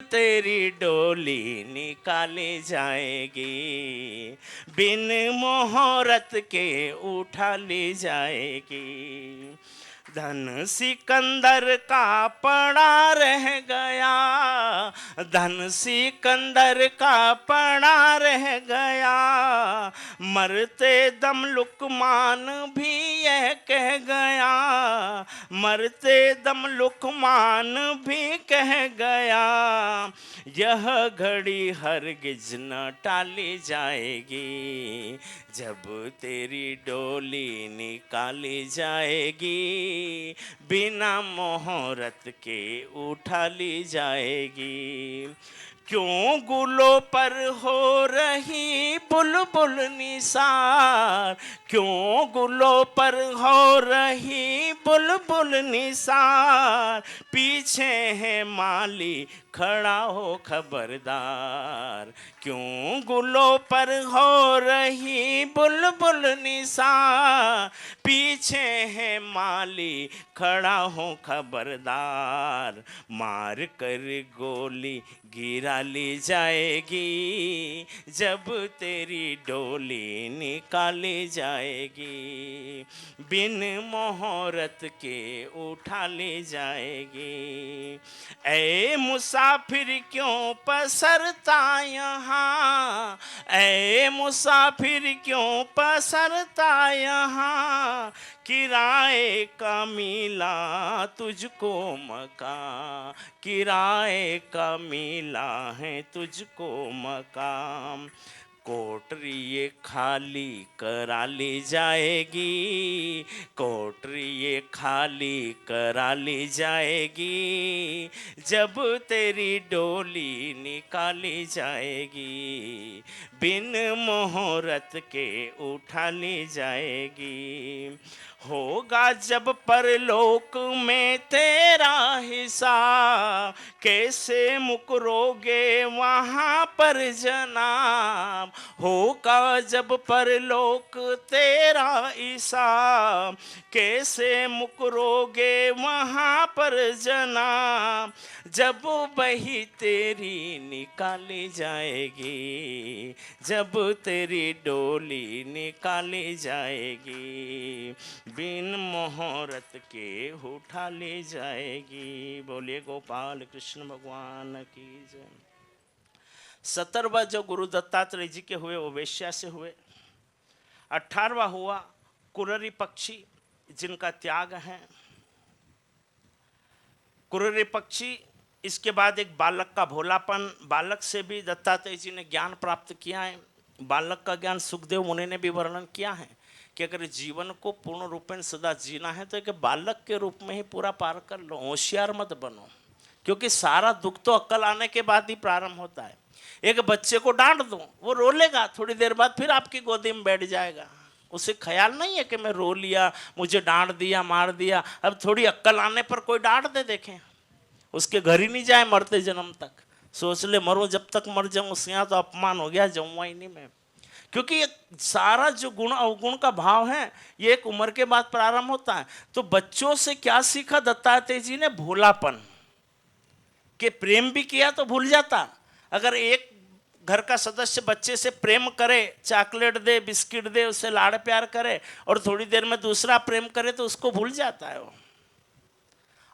तेरी डोली निकाली जाएगी, बिन मोहरत के उठा ली जाएगी। धन सिकंदर का पड़ा रह गया, धन सिकंदर का पड़ा रह गया, मरते दम लुकमान भी यह कह गया, मरते दम लुकमान भी कह गया, यह घड़ी हरगिज न टाली जाएगी, जब तेरी डोली निकाली जाएगी, बिना मोहरत के उठा ली जाएगी। क्यों गुलों पर हो रही बुलबुल निसार, क्यों गुलों पर हो रही बुलबुल निसार, पीछे है माली खड़ा हो खबरदार, क्यों गुलों पर हो रही बुलबुल निसार, पीछे है माली खड़ा हो खबरदार, मार कर गोली गिरा ली जाएगी, जब तेरी डोली निकाली जाएगी, बिन मोहरत के उठा ली जाएगी। ऐ मुसाफिर क्यों पसरता यहाँ, ऐ मुसाफिर क्यों पसरता यहाँ, किराए का मिला तुझको मकान, किराए का मिला है तुझको मकाम, कोठरी ये खाली करा ली जाएगी, कोठरी ये खाली करा ली जाएगी, जब तेरी डोली निकाली जाएगी, बिन मोहरत के उठा ली जाएगी। होगा जब परलोक में तेरा हिसाब, कैसे मुकरोगे वहाँ पर जनाब, होगा जब परलोक तेरा हिसाब, कैसे मुकरोगे वहाँ पर जनाब, जब बही तेरी निकाली जाएगी, जब तेरी डोली निकाली जाएगी, बिन मोहरत के उठा ले जाएगी। बोलिए गोपाल कृष्ण भगवान की जय। 17वां जो गुरु दत्तात्रेय जी के हुए वो वेश्या से हुए। 18वां हुआ कुररी पक्षी जिनका त्याग है। कुररी पक्षी, इसके बाद एक बालक का भोलापन। बालक से भी दत्तात्रेय जी ने ज्ञान प्राप्त किया है। बालक का ज्ञान सुखदेव मुनि ने भी वर्णन किया है कि अगर जीवन को पूर्ण रूपेण सदा जीना है तो एक बालक के रूप में ही पूरा पार कर लो, होशियार मत बनो, क्योंकि सारा दुख तो अक्ल आने के बाद ही प्रारंभ होता है। एक बच्चे को डांट दो, वो रो लेगा, थोड़ी देर बाद फिर आपकी गोदी में बैठ जाएगा। उसे ख्याल नहीं है कि मैं रो लिया, मुझे डांट दिया, मार दिया, अब थोड़ी अक्ल आने पर कोई डांट दे, देखें उसके घर ही नहीं जाए मरते जन्म तक, सोच ले मरो जब तक मर जाऊं, उसके यहाँ तो अपमान हो गया, जाऊंगा ही नहीं मैं। क्योंकि ये सारा जो गुण अवगुण का भाव है ये एक उम्र के बाद प्रारंभ होता है। तो बच्चों से क्या सीखा दत्तात्रेय जी ने? भोलापन, कि प्रेम भी किया तो भूल जाता। अगर एक घर का सदस्य बच्चे से प्रेम करे, चॉकलेट दे, बिस्किट दे, उससे लाड़ प्यार करे, और थोड़ी देर में दूसरा प्रेम करे तो उसको भूल जाता है वो।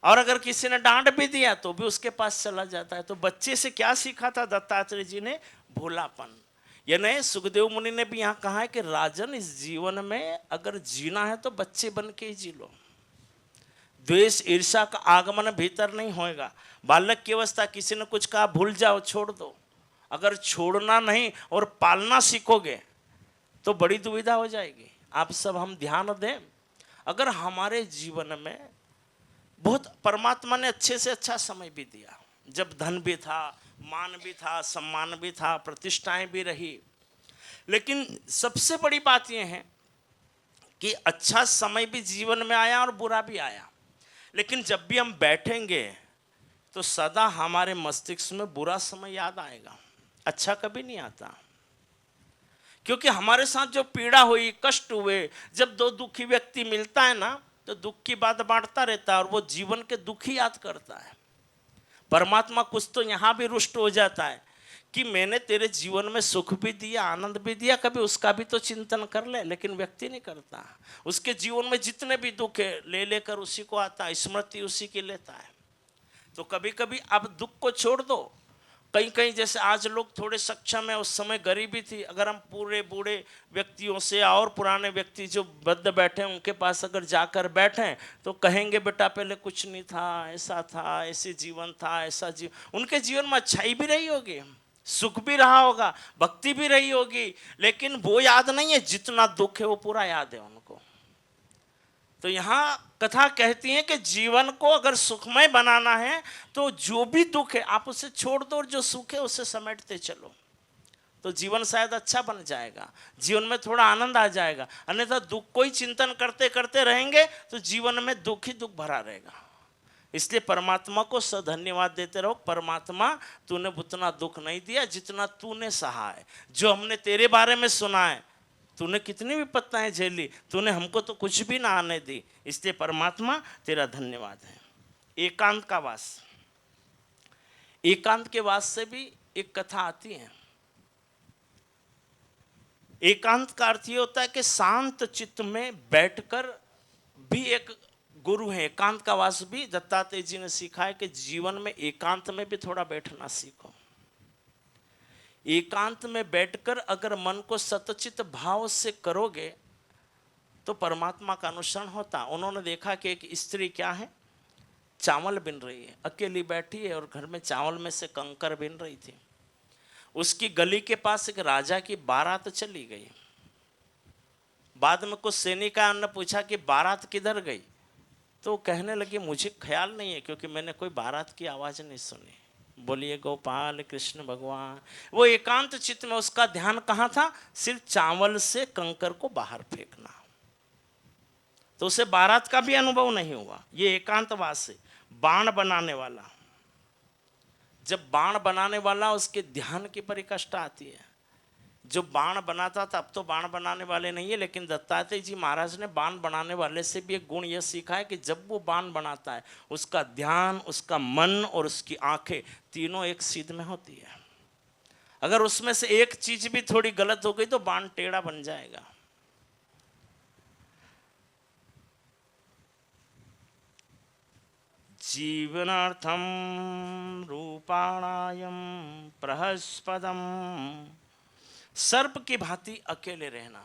और अगर किसी ने डांट भी दिया तो भी उसके पास चला जाता है। तो बच्चे से क्या सीखा था दत्तात्रेय जी ने? भोलापन। यानी सुखदेव मुनि ने भी यहाँ कहा है कि राजन, इस जीवन में अगर जीना है तो बच्चे बन के ही जी लो। द्वेष ईर्ष्या का आगमन भीतर नहीं होएगा। बालक की अवस्था, किसी ने कुछ कहा भूल जाओ, छोड़ दो। अगर छोड़ना नहीं और पालना सीखोगे तो बड़ी दुविधा हो जाएगी। आप सब हम ध्यान दें, अगर हमारे जीवन में बहुत परमात्मा ने अच्छे से अच्छा समय भी दिया, जब धन भी था, मान भी था, सम्मान भी था, प्रतिष्ठाएं भी रही, लेकिन सबसे बड़ी बात यह है कि अच्छा समय भी जीवन में आया और बुरा भी आया। लेकिन जब भी हम बैठेंगे तो सदा हमारे मस्तिष्क में बुरा समय याद आएगा, अच्छा कभी नहीं आता। क्योंकि हमारे साथ जो पीड़ा हुई, कष्ट हुए, जब दो दुखी व्यक्ति मिलता है ना तो दुख की बात बांटता रहता है और वो जीवन के दुख ही याद करता है। परमात्मा कुछ तो यहाँ भी रुष्ट हो जाता है कि मैंने तेरे जीवन में सुख भी दिया, आनंद भी दिया, कभी उसका भी तो चिंतन कर ले। लेकिन व्यक्ति नहीं करता। उसके जीवन में जितने भी दुख है ले लेकर उसी को आता है, स्मृति उसी की लेता है। तो कभी कभी आप दुख को छोड़ दो। कहीं कहीं जैसे आज लोग थोड़े सक्षम है, उस समय गरीबी थी। अगर हम पूरे बूढ़े व्यक्तियों से और पुराने व्यक्ति जो वृद्ध बैठे हैं उनके पास अगर जाकर बैठें तो कहेंगे बेटा पहले कुछ नहीं था, ऐसा था, ऐसे जीवन था, ऐसा जीवन। उनके जीवन में अच्छाई भी रही होगी, सुख भी रहा होगा, भक्ति भी रही होगी, लेकिन वो याद नहीं है। जितना दुख है वो पूरा याद है उनको। तो यहाँ कथा कहती है कि जीवन को अगर सुखमय बनाना है तो जो भी दुख है आप उसे छोड़ दो और जो सुख है उसे समेटते चलो, तो जीवन शायद अच्छा बन जाएगा, जीवन में थोड़ा आनंद आ जाएगा। अन्यथा दुख को ही चिंतन करते करते रहेंगे तो जीवन में दुख ही दुख भरा रहेगा। इसलिए परमात्मा को धन्यवाद देते रहो, परमात्मा तूने उतना दुख नहीं दिया जितना तूने सहा है। जो हमने तेरे बारे में सुना है, तूने कितनी विपत्ताएं झेली, तूने हमको तो कुछ भी ना आने दी। इसलिए परमात्मा तेरा धन्यवाद है। एकांत का वास, एकांत के वास से भी एक कथा आती है। एकांत का अर्थ ये होता है कि शांत चित्त में बैठकर भी एक गुरु है। एकांत का वास भी दत्तात्रेय जी ने सीखा है कि जीवन में एकांत में भी थोड़ा बैठना सीखो। एकांत में बैठकर अगर मन को सतचित भाव से करोगे तो परमात्मा का अनुसरण होता। उन्होंने देखा कि एक स्त्री क्या है, चावल बिन रही है, अकेली बैठी है और घर में चावल में से कंकर बिन रही थी। उसकी गली के पास एक राजा की बारात चली गई। बाद में कुछ सैनिकों ने पूछा कि बारात किधर गई, तो कहने लगी मुझे ख्याल नहीं है क्योंकि मैंने कोई बारात की आवाज़ नहीं सुनी। बोलिए गोपाल कृष्ण भगवान। वो एकांत चित्त में उसका ध्यान कहाँ था, सिर्फ चावल से कंकर को बाहर फेंकना। तो उसे बारात का भी अनुभव नहीं हुआ। ये एकांतवास है। बाण बनाने वाला, जब बाण बनाने वाला उसके ध्यान की परिकष्टा आती है। जो बाण बनाता था, अब तो बाण बनाने वाले नहीं है, लेकिन दत्तात्रेय जी महाराज ने बाण बनाने वाले से भी एक गुण यह सीखा है कि जब वो बाण बनाता है उसका ध्यान, उसका मन और उसकी आंखें तीनों एक सीध में होती है। अगर उसमें से एक चीज भी थोड़ी गलत हो गई तो बाण टेढ़ा बन जाएगा। जीवनार्थम रूपाणायम प्रहस्पदम, सर्प की भांति अकेले रहना।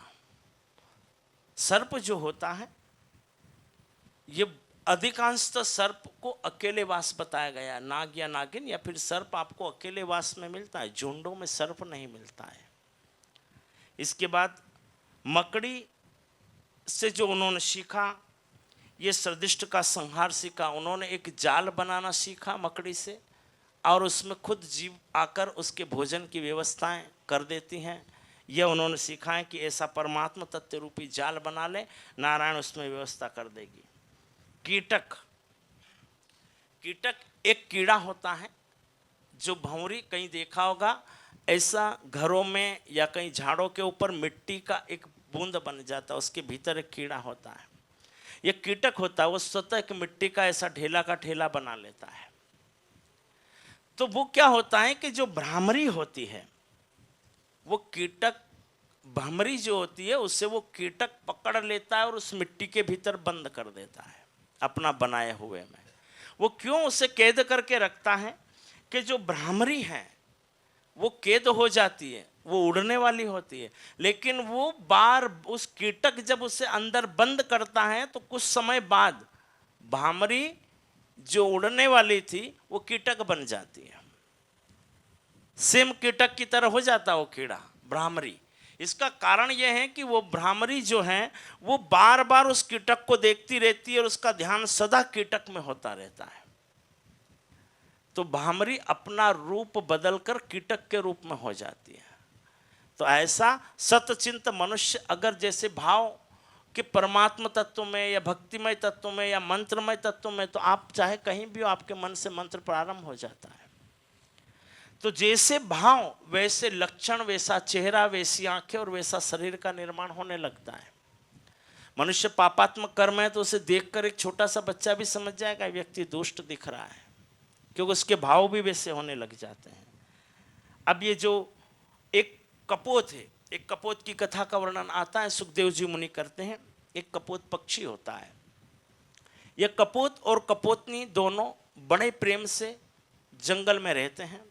सर्प जो होता है ये अधिकांशतः सर्प को अकेले वास बताया गया है। नाग या नागिन या फिर सर्प आपको अकेले वास में मिलता है, झुंडों में सर्प नहीं मिलता है। इसके बाद मकड़ी से जो उन्होंने सीखा, ये सदृष्ट का संहार सीखा। उन्होंने एक जाल बनाना सीखा मकड़ी से, और उसमें खुद जीव आकर उसके भोजन की व्यवस्थाएं कर देती हैं। यह उन्होंने सीखा है कि ऐसा परमात्मा तत्व रूपी जाल बना ले, नारायण उसमें व्यवस्था कर देगी। कीटक, कीटक एक कीड़ा होता है जो भंवरी, कहीं देखा होगा ऐसा घरों में या कहीं झाड़ों के ऊपर मिट्टी का एक बूंद बन जाता है, उसके भीतर एक कीड़ा होता है। ये कीटक होता है, वो स्वतः एक मिट्टी का ऐसा ढेला का ठेला बना लेता है। तो वो क्या होता है कि जो भ्रामरी होती है, वो कीटक, भ्रामरी जो होती है उससे वो कीटक पकड़ लेता है और उस मिट्टी के भीतर बंद कर देता है अपना बनाए हुए में। वो क्यों उसे कैद करके रखता है कि जो भ्रामरी है वो कैद हो जाती है, वो उड़ने वाली होती है, लेकिन वो बार उस कीटक जब उसे अंदर बंद करता है तो कुछ समय बाद भ्रामरी जो उड़ने वाली थी वो कीटक बन जाती है। सेम कीटक की तरह हो जाता है वो कीड़ा भ्रामरी। इसका कारण यह है कि वो भ्रामरी जो है वो बार बार उस कीटक को देखती रहती है और उसका ध्यान सदा कीटक में होता रहता है। तो भ्रामरी अपना रूप बदलकर कीटक के रूप में हो जाती है। तो ऐसा सतचिंत मनुष्य अगर जैसे भाव कि परमात्मा तत्व में या भक्तिमय तत्व में या मंत्रमय तत्व में, तो आप चाहे कहीं भी हो आपके मन से मंत्र प्रारंभ हो जाता है। तो जैसे भाव वैसे लक्षण, वैसा चेहरा, वैसी आंखें और वैसा शरीर का निर्माण होने लगता है। मनुष्य पापात्मक कर्म है तो उसे देखकर एक छोटा सा बच्चा भी समझ जाएगा व्यक्ति दुष्ट दिख रहा है, क्योंकि उसके भाव भी वैसे होने लग जाते हैं। अब ये जो एक कपोत है, एक कपोत की कथा का वर्णन आता है, सुखदेव जी मुनि करते हैं। एक कपोत पक्षी होता है। यह कपोत और कपोतनी दोनों बड़े प्रेम से जंगल में रहते हैं,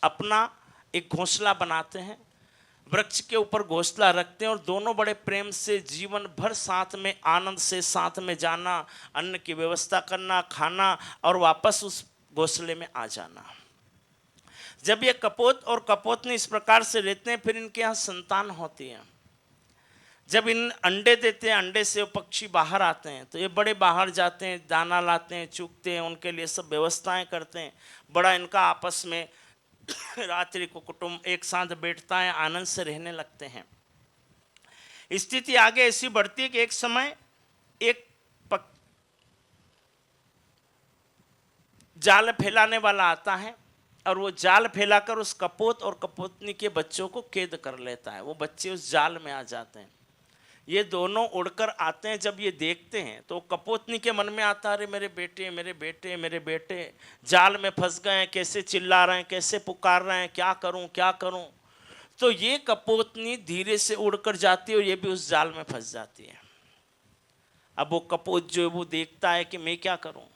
अपना एक घोंसला बनाते हैं, वृक्ष के ऊपर घोंसला रखते हैं और दोनों बड़े प्रेम से जीवन भर साथ में आनंद से साथ में जाना, अन्न की व्यवस्था करना, खाना और वापस उस घोंसले में आ जाना। जब ये कपोत और कपोतनी इस प्रकार से रहते हैं, फिर इनके यहाँ संतान होती है। जब इन अंडे देते हैं, अंडे से वो पक्षी बाहर आते हैं, तो ये बड़े बाहर जाते हैं, दाना लाते हैं, चुगते हैं, उनके लिए सब व्यवस्थाएं करते हैं। बड़ा इनका आपस में रात्रि को कुटुंब एक साथ बैठता है, आनंद से रहने लगते हैं। स्थिति आगे ऐसी बढ़ती है कि एक समय एक जाल फैलाने वाला आता है और वो जाल फैलाकर उस कपोत और कपोतनी के बच्चों को कैद कर लेता है। वो बच्चे उस जाल में आ जाते हैं। ये दोनों उड़कर आते हैं। जब ये देखते हैं तो कपोतनी के मन में आता है, अरे मेरे बेटे मेरे बेटे मेरे बेटे जाल में फंस गए हैं, कैसे चिल्ला रहे हैं, कैसे पुकार रहे हैं, क्या करूं क्या करूं। तो ये कपोतनी धीरे से उड़कर जाती है और ये भी उस जाल में फंस जाती है। अब वो कपोत जो है वो देखता है कि मैं क्या करूं,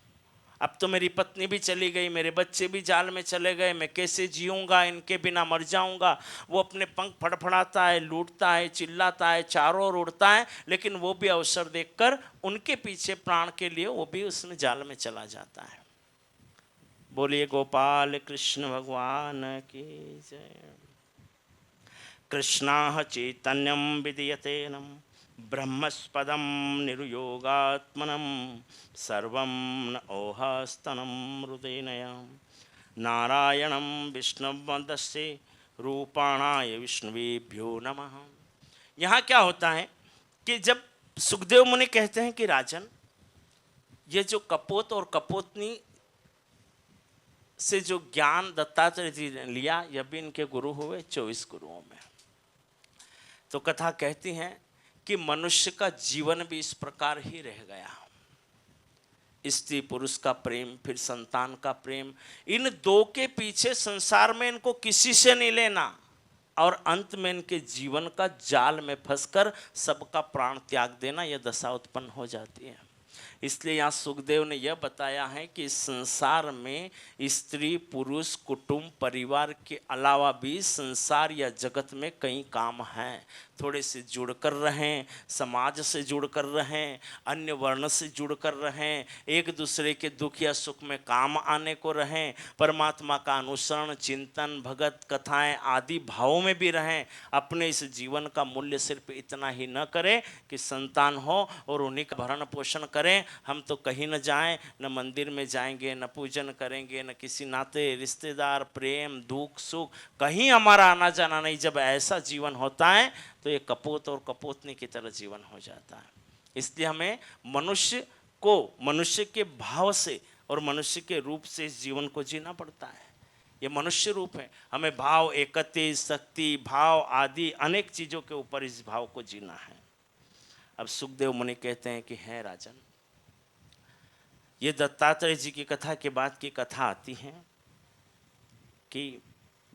अब तो मेरी पत्नी भी चली गई, मेरे बच्चे भी जाल में चले गए, मैं कैसे जीऊँगा, इनके बिना मर जाऊँगा। वो अपने पंख फड़फड़ाता है, लूटता है, चिल्लाता है, चारों ओर उड़ता है, लेकिन वो भी अवसर देखकर उनके पीछे प्राण के लिए वो भी उसमें जाल में चला जाता है। बोलिए गोपाल कृष्ण भगवान की जय। कृष्णा चैतन्यम विदयतेनम ब्रह्मस्पदं निरुयोगात्मनं सर्वं न ओहास्तनं हृदयनय नारायणं विष्णुवन्दस्य रूपाणाय विष्णुवेभ्यो नमः। यहाँ क्या होता है कि जब सुखदेव मुनि कहते हैं कि राजन, ये जो कपोत और कपोतनी से जो ज्ञान दत्तात्रेय जी ने लिया, यह भी इनके गुरु हुए 24 गुरुओं में। तो कथा कहती है कि मनुष्य का जीवन भी इस प्रकार ही रह गया। स्त्री पुरुष का प्रेम, फिर संतान का प्रेम, इन दो के पीछे संसार में इनको किसी से नहीं लेना और अंत में इनके जीवन का जाल में फंसकर सबका प्राण त्याग देना, यह दशा उत्पन्न हो जाती है। इसलिए यहाँ सुखदेव ने यह बताया है कि संसार में स्त्री पुरुष कुटुंब परिवार के अलावा भी संसार या जगत में कई काम हैं। थोड़े से जुड़कर रहें, समाज से जुड़कर रहें, अन्य वर्ण से जुड़कर रहें, एक दूसरे के दुख या सुख में काम आने को रहें, परमात्मा का अनुसरण चिंतन भगत कथाएं आदि भावों में भी रहें। अपने इस जीवन का मूल्य सिर्फ इतना ही न करें कि संतान हो और उन्हीं का भरण पोषण करें। हम तो कहीं न जाएं, न मंदिर में जाएंगे, न पूजन करेंगे, न किसी नाते रिश्तेदार प्रेम दुख सुख कहीं हमारा आना जाना नहीं। जब ऐसा जीवन होता है तो ये कपोत और कपोतनी की तरह जीवन हो जाता है। इसलिए हमें मनुष्य को मनुष्य के भाव से और मनुष्य के रूप से इस जीवन को जीना पड़ता है। ये मनुष्य रूप है, हमें भाव एकत्व शक्ति भाव आदि अनेक चीज़ों के ऊपर इस भाव को जीना है। अब सुखदेव मुनि कहते हैं कि है राजन, ये दत्तात्रेय जी की कथा के बाद की कथा आती है कि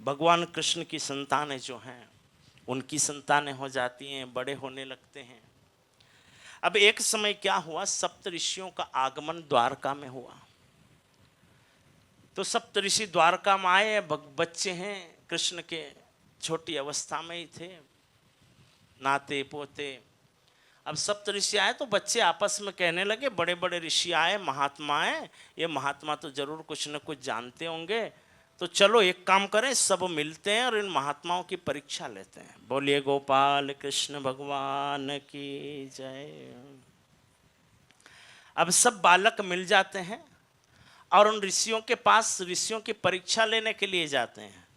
भगवान कृष्ण की संतानें जो हैं उनकी संतानें हो जाती हैं, बड़े होने लगते हैं। अब एक समय क्या हुआ, सप्त ऋषियों का आगमन द्वारका में हुआ। तो सप्त ऋषि द्वारका में आए, बच्चे हैं कृष्ण के, छोटी अवस्था में ही थे, नाते पोते। अब सप्त ऋषि आए तो बच्चे आपस में कहने लगे, बड़े बड़े ऋषि आए, महात्मा आए, ये महात्मा तो जरूर कुछ न कुछ जानते होंगे, तो चलो एक काम करें, सब मिलते हैं और इन महात्माओं की परीक्षा लेते हैं। बोलिए गोपाल कृष्ण भगवान की जय। अब सब बालक मिल जाते हैं और उन ऋषियों के पास ऋषियों की परीक्षा लेने के लिए जाते हैं।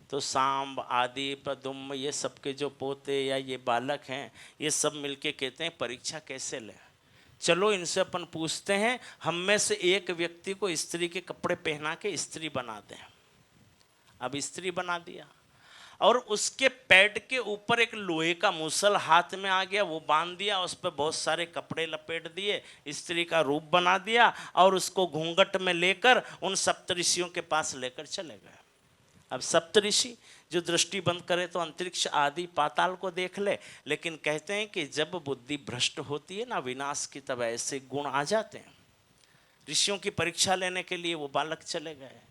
तो सांब आदि प्रदुम्न ये सबके जो पोते या ये बालक हैं, ये सब मिलके कहते हैं परीक्षा कैसे लें, चलो इनसे अपन पूछते हैं, हम में से एक व्यक्ति को स्त्री के कपड़े पहना के स्त्री बना दें। अब स्त्री बना दिया। और उसके पेट के ऊपर एक लोहे का मूसल हाथ में आ गया, वो बांध दिया, उस पर बहुत सारे कपड़े लपेट दिए, स्त्री का रूप बना दिया और उसको घूंघट में लेकर उन सप्तऋषियों के पास लेकर चले गए। अब सप्तऋषि जो दृष्टि बंद करे तो अंतरिक्ष आदि पाताल को देख ले, लेकिन कहते हैं कि जब बुद्धि भ्रष्ट होती है ना विनाश की, तब ऐसे गुण आ जाते हैं। ऋषियों की परीक्षा लेने के लिए वो बालक चले गए,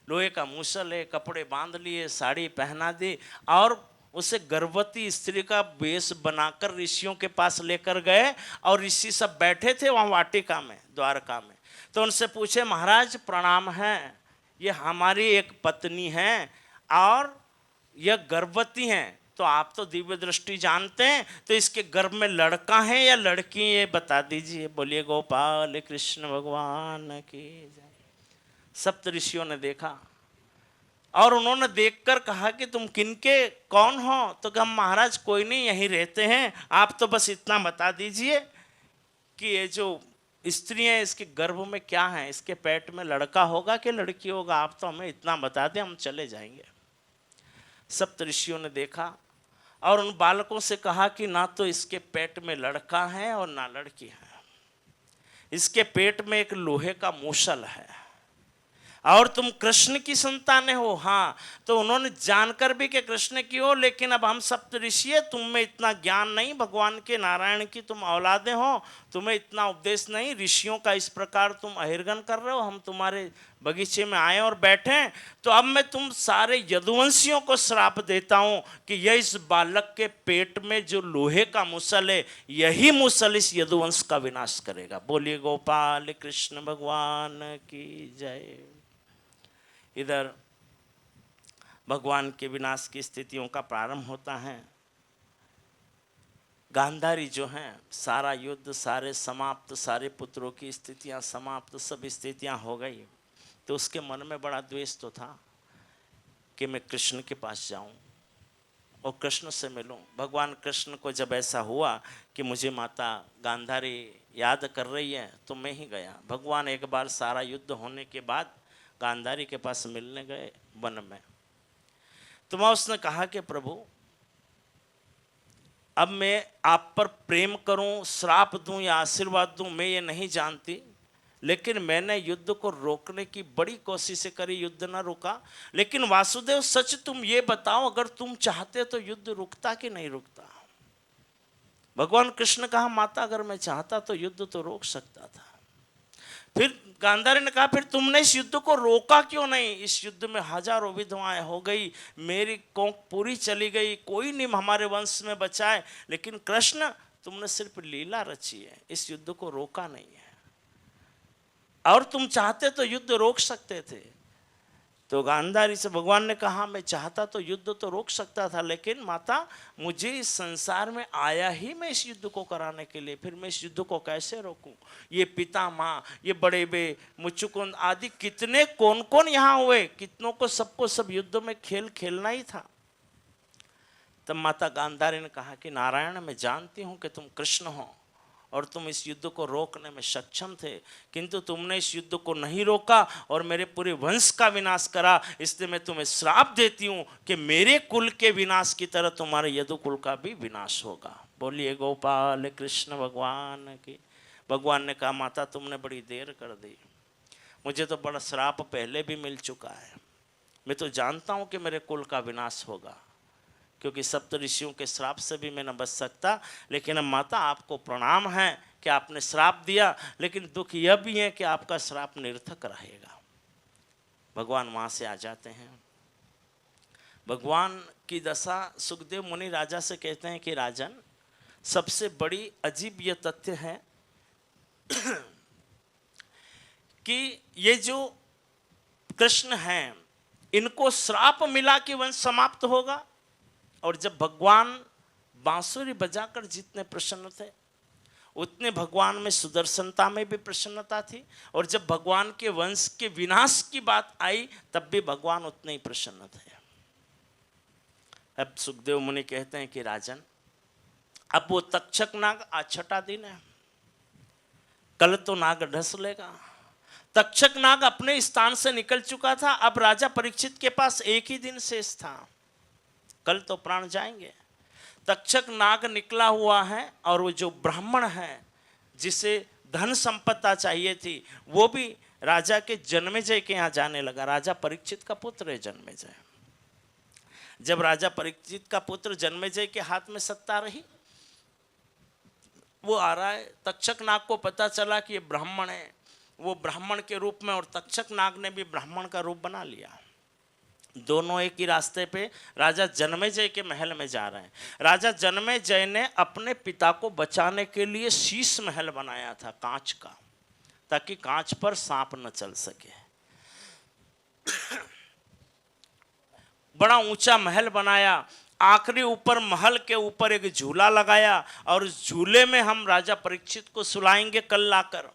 लोहे का मूसल है, कपड़े बांध लिए, साड़ी पहना दी और उसे गर्भवती स्त्री का वेश बनाकर ऋषियों के पास लेकर गए। और ऋषि सब बैठे थे वहाँ वाटिका में, द्वारका में। तो उनसे पूछे, महाराज प्रणाम है, ये हमारी एक पत्नी है और यह गर्भवती हैं, तो आप तो दिव्य दृष्टि जानते हैं, तो इसके गर्भ में लड़का है या लड़की, ये बता दीजिए। बोलिए गोपाल कृष्ण भगवान की जय। सप्तऋषियों ने देखा और उन्होंने देखकर कहा कि तुम किनके कौन हो? तो कहा, महाराज कोई नहीं, यहीं रहते हैं, आप तो बस इतना बता दीजिए कि ये जो स्त्री है इसके गर्भ में क्या है, इसके पेट में लड़का होगा कि लड़की होगा, आप तो हमें इतना बता दें, हम चले जाएंगे। सप्तऋषियों ने देखा और उन बालकों से कहा कि ना तो इसके पेट में लड़का है और ना लड़की है, इसके पेट में एक लोहे का मूसल है और तुम कृष्ण की संतान हो। हाँ, तो उन्होंने जानकर भी कि कृष्ण की हो, लेकिन अब हम सप्तऋषि है, तुम में इतना ज्ञान नहीं, भगवान के नारायण की तुम औलादे हो, तुम्हें इतना उपदेश नहीं, ऋषियों का इस प्रकार तुम अहिर्गन कर रहे हो, हम तुम्हारे बगीचे में आए और बैठे, तो अब मैं तुम सारे यदुवंशियों को श्राप देता हूं कि यह इस बालक के पेट में जो लोहे का मूसल है, यही मूसल इस यदुवंश का विनाश करेगा। बोलिए गोपाल कृष्ण भगवान की जय। इधर भगवान के विनाश की स्थितियों का प्रारंभ होता है। गांधारी जो हैं, सारा युद्ध सारे समाप्त, सारे पुत्रों की स्थितियां समाप्त, सब स्थितियां हो गई, तो उसके मन में बड़ा द्वेष तो था कि मैं कृष्ण के पास जाऊं और कृष्ण से मिलूं। भगवान कृष्ण को जब ऐसा हुआ कि मुझे माता गांधारी याद कर रही है, तो मैं ही गया। भगवान एक बार सारा युद्ध होने के बाद गांधारी के पास मिलने गए वन में। तो वहाँ उसने कहा कि प्रभु, अब मैं आप पर प्रेम करूं, श्राप दूं या आशीर्वाद दूं, मैं ये नहीं जानती, लेकिन मैंने युद्ध को रोकने की बड़ी कोशिश करी, युद्ध ना रुका। लेकिन वासुदेव सच तुम ये बताओ, अगर तुम चाहते तो युद्ध रुकता कि नहीं रुकता? भगवान कृष्ण कहा, माता अगर मैं चाहता तो युद्ध तो रोक सकता था। फिर गांधारी ने कहा, फिर तुमने इस युद्ध को रोका क्यों नहीं? इस युद्ध में हजारों विधवाएं हो गई, मेरी कोंक पूरी चली गई, कोई नहीं हमारे वंश में बचा है, लेकिन कृष्ण तुमने सिर्फ लीला रची है, इस युद्ध को रोका नहीं है, और तुम चाहते तो युद्ध रोक सकते थे। तो गांधारी से भगवान ने कहा, मैं चाहता तो युद्ध तो रोक सकता था, लेकिन माता मुझे इस संसार में आया ही मैं इस युद्ध को कराने के लिए, फिर मैं इस युद्ध को कैसे रोकूं? ये पिता माँ, ये बड़े बे मुचुकुंद आदि कितने कौन कौन यहाँ हुए, कितनों को सबको सब युद्ध में खेल खेलना ही था। तब माता गांधारी ने कहा कि नारायण, मैं जानती हूँ कि तुम कृष्ण हो और तुम इस युद्ध को रोकने में सक्षम थे, किंतु तुमने इस युद्ध को नहीं रोका और मेरे पूरे वंश का विनाश करा, इसलिए मैं तुम्हें श्राप देती हूँ कि मेरे कुल के विनाश की तरह तुम्हारे यदु कुल का भी विनाश होगा। बोलिए गोपाल कृष्ण भगवान की। भगवान ने कहा, माता तुमने बड़ी देर कर दी, मुझे तो बड़ा श्राप पहले भी मिल चुका है, मैं तो जानता हूँ कि मेरे कुल का विनाश होगा, क्योंकि सप्तऋषियों के श्राप से भी मैं न बच सकता। लेकिन अब माता आपको प्रणाम है कि आपने श्राप दिया, लेकिन दुख यह भी है कि आपका श्राप निरर्थक रहेगा। भगवान वहाँ से आ जाते हैं। भगवान की दशा सुखदेव मुनि राजा से कहते हैं कि राजन, सबसे बड़ी अजीब यह तथ्य है कि ये जो कृष्ण हैं, इनको श्राप मिला कि वंश समाप्त होगा, और जब भगवान बांसुरी बजाकर जितने प्रसन्न थे, उतने भगवान में सुदर्शनता में भी प्रसन्नता थी, और जब भगवान के वंश के विनाश की बात आई तब भी भगवान उतने ही प्रसन्न थे। अब सुखदेव मुनि कहते हैं कि राजन, अब वो तक्षक नाग आज छठा दिन है, कल तो नाग ढस लेगा। तक्षक नाग अपने स्थान से निकल चुका था, अब राजा परीक्षित के पास एक ही दिन शेष था। कल तो प्राण जाएंगे। तक्षक नाग निकला हुआ है और वो जो ब्राह्मण है जिसे धन संपत्ता चाहिए थी वो भी राजा के जन्मेजय के यहाँ जाने लगा। राजा परीक्षित का पुत्र है जन्मेजय। जब राजा परीक्षित का पुत्र जन्मेजय के हाथ में सत्ता रही, वो आ रहा है, तक्षक नाग को पता चला कि ये ब्राह्मण है, वो ब्राह्मण के रूप में और तक्षक नाग ने भी ब्राह्मण का रूप बना लिया। दोनों एक ही रास्ते पे राजा जन्मेजय के महल में जा रहे हैं। राजा जन्मेजय ने अपने पिता को बचाने के लिए शीश महल बनाया था कांच का, ताकि कांच पर सांप न चल सके। बड़ा ऊंचा महल बनाया, आखिरी ऊपर महल के ऊपर एक झूला लगाया और उस झूले में हम राजा परीक्षित को सुलाएंगे कल लाकर।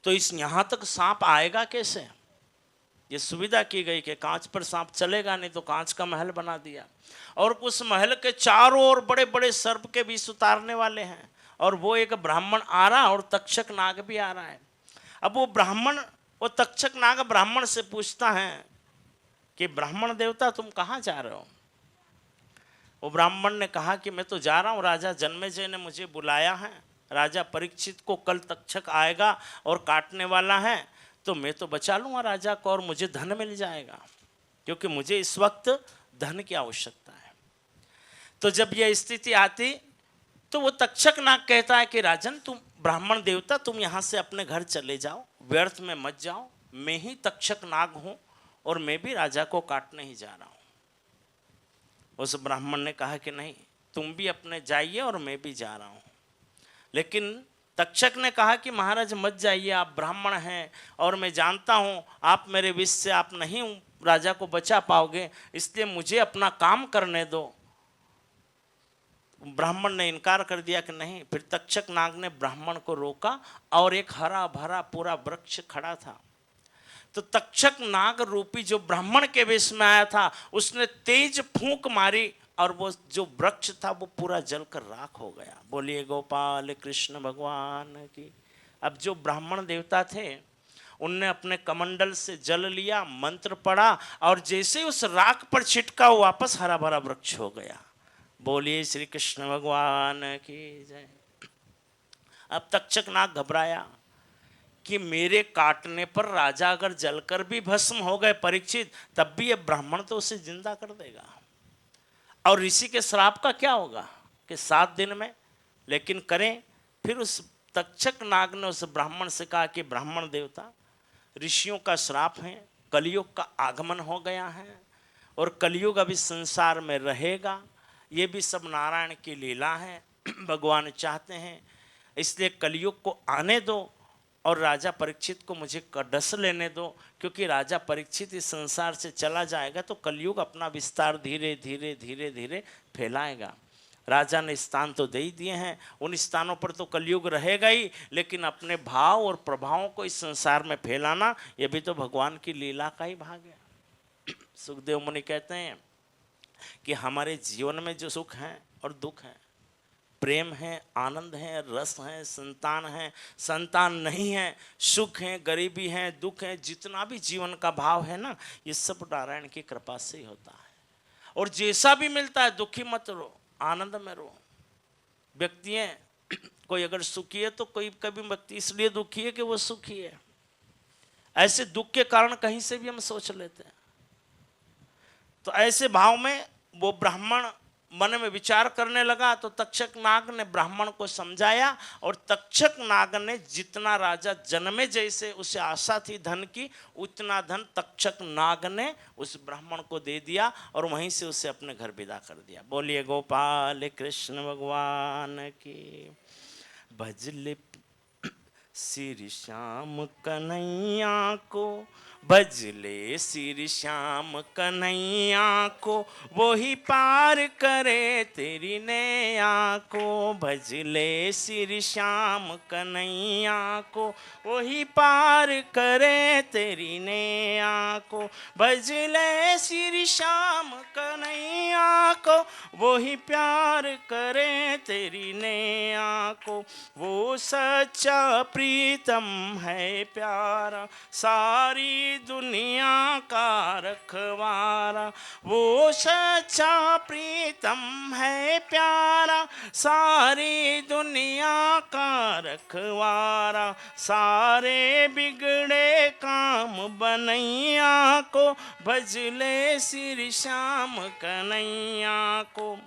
तो इस यहां तक सांप आएगा कैसे? ये सुविधा की गई कि कांच पर सांप चलेगा नहीं, तो कांच का महल बना दिया। और उस महल के चारों ओर बड़े बड़े सर्प के विष उतारने वाले हैं, और वो एक ब्राह्मण आ रहा और तक्षक नाग भी आ रहा है। अब वो ब्राह्मण, वो तक्षक नाग ब्राह्मण से पूछता है कि ब्राह्मण देवता तुम कहाँ जा रहे हो? वो ब्राह्मण ने कहा कि मैं तो जा रहा हूँ, राजा जन्मेजय ने मुझे बुलाया है, राजा परीक्षित को कल तक्षक आएगा और काटने वाला है, तो मैं तो बचा लूँगा राजा को और मुझे धन मिल जाएगा, क्योंकि मुझे इस वक्त धन की आवश्यकता है। तो जब यह स्थिति आती तो वो तक्षक नाग कहता है कि राजन, तुम ब्राह्मण देवता तुम यहाँ से अपने घर चले जाओ, व्यर्थ में मत जाओ, मैं ही तक्षक नाग हूँ और मैं भी राजा को काटने ही जा रहा हूँ। उस ब्राह्मण ने कहा कि नहीं, तुम भी अपने जाइए और मैं भी जा रहा हूँ। लेकिन तक्षक ने कहा कि महाराज मत जाइए, आप ब्राह्मण हैं और मैं जानता हूँ आप मेरे विष से आप नहीं राजा को बचा पाओगे, इसलिए मुझे अपना काम करने दो। ब्राह्मण ने इनकार कर दिया कि नहीं। फिर तक्षक नाग ने ब्राह्मण को रोका और एक हरा भरा पूरा वृक्ष खड़ा था। तो तक्षक नाग रूपी जो ब्राह्मण के वेश में आया था उसने तेज फूंक मारी और वो जो वृक्ष था वो पूरा जलकर राख हो गया। बोलिए गोपाल कृष्ण भगवान की। अब जो ब्राह्मण देवता थे उनने अपने कमंडल से जल लिया, मंत्र पढ़ा और जैसे उस राख पर छिटका वो वापस हरा भरा वृक्ष हो गया। बोलिए श्री कृष्ण भगवान की जय। अब तक्षक नाग घबराया कि मेरे काटने पर राजा अगर जलकर भी भस्म हो गए परीक्षित, तब भी ये ब्राह्मण तो उसे जिंदा कर देगा, और ऋषि के श्राप का क्या होगा कि 7 दिन में। लेकिन करें। फिर उस तक्षक नाग ने उस ब्राह्मण से कहा कि ब्राह्मण देवता, ऋषियों का श्राप है, कलयुग का आगमन हो गया है और कलयुग अभी संसार में रहेगा, ये भी सब नारायण की लीला है, भगवान चाहते हैं, इसलिए कलयुग को आने दो और राजा परीक्षित को मुझे डस लेने दो, क्योंकि राजा परीक्षित इस संसार से चला जाएगा तो कलयुग अपना विस्तार धीरे धीरे धीरे धीरे फैलाएगा। राजा ने स्थान तो दे ही दिए हैं, उन स्थानों पर तो कलयुग रहेगा ही, लेकिन अपने भाव और प्रभावों को इस संसार में फैलाना ये भी तो भगवान की लीला का ही भाग है। सुखदेव मुनि कहते हैं कि हमारे जीवन में जो सुख है और दुख है, प्रेम है, आनंद है, रस है, संतान है, संतान नहीं है, सुख है, गरीबी है, दुख है, जितना भी जीवन का भाव है ना, ये सब नारायण की कृपा से ही होता है। और जैसा भी मिलता है दुखी मत रो, आनंद में रो। व्यक्ति है, कोई अगर सुखी है तो कोई कभी व्यक्ति इसलिए दुखी है कि वो सुखी है। ऐसे दुख के कारण कहीं से भी हम सोच लेते हैं। तो ऐसे भाव में वो ब्राह्मण मन में विचार करने लगा, तो तक्षक नाग ने ब्राह्मण को समझाया और तक्षक नाग ने जितना राजा जन्मेजय से उसे आशा थी धन की, उतना धन तक्षक नाग ने उस ब्राह्मण को दे दिया और वहीं से उसे अपने घर विदा कर दिया। बोलिए गोपाल कृष्ण भगवान की। भजले श्री श्याम कन्हैया को, भजले श्री श्याम कन्हैया को, वो ही पार करे तेरी नैया को। भजले श्री श्याम कन्हैया को, वो ही पार करे तेरी नैया को। भजले श्री श्याम कन्हैया कन्हैया को, वो ही प्यार करे तेरी नैया को। वो सच्चा प्रीतम है प्यारा, सारी दुनिया का रखवारा। वो सच्चा प्रीतम है प्यारा, सारी दुनिया का रखवारा। सारे बिगड़े काम बनैया को, भजले श्री श्याम कन्हैया को।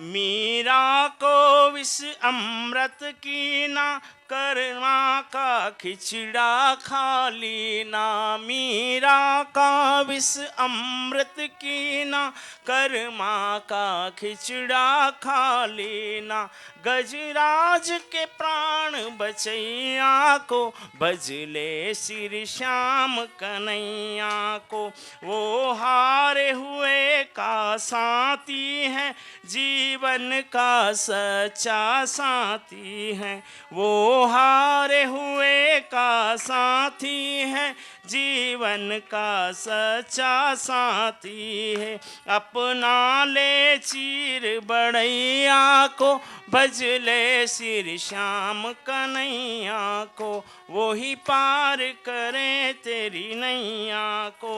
मीरा को विष अमृत की ना, कर्मा का खिचड़ा खा लेना। मीरा का विष अमृत की ना, कर्मा का खिचड़ा खा लेना। गजराज के प्राण बचैया को, भजले श्री श्याम कन्हैया को। वो हारे हुए का साथी है, जीवन का सच्चा साथी है। वो हारे हुए का साथी है, जीवन का सच्चा साथी है। अपना ले चीर बड़ैया को, भजले श्री श्याम कन्हैया को। वो ही पार करे तेरी नैया को।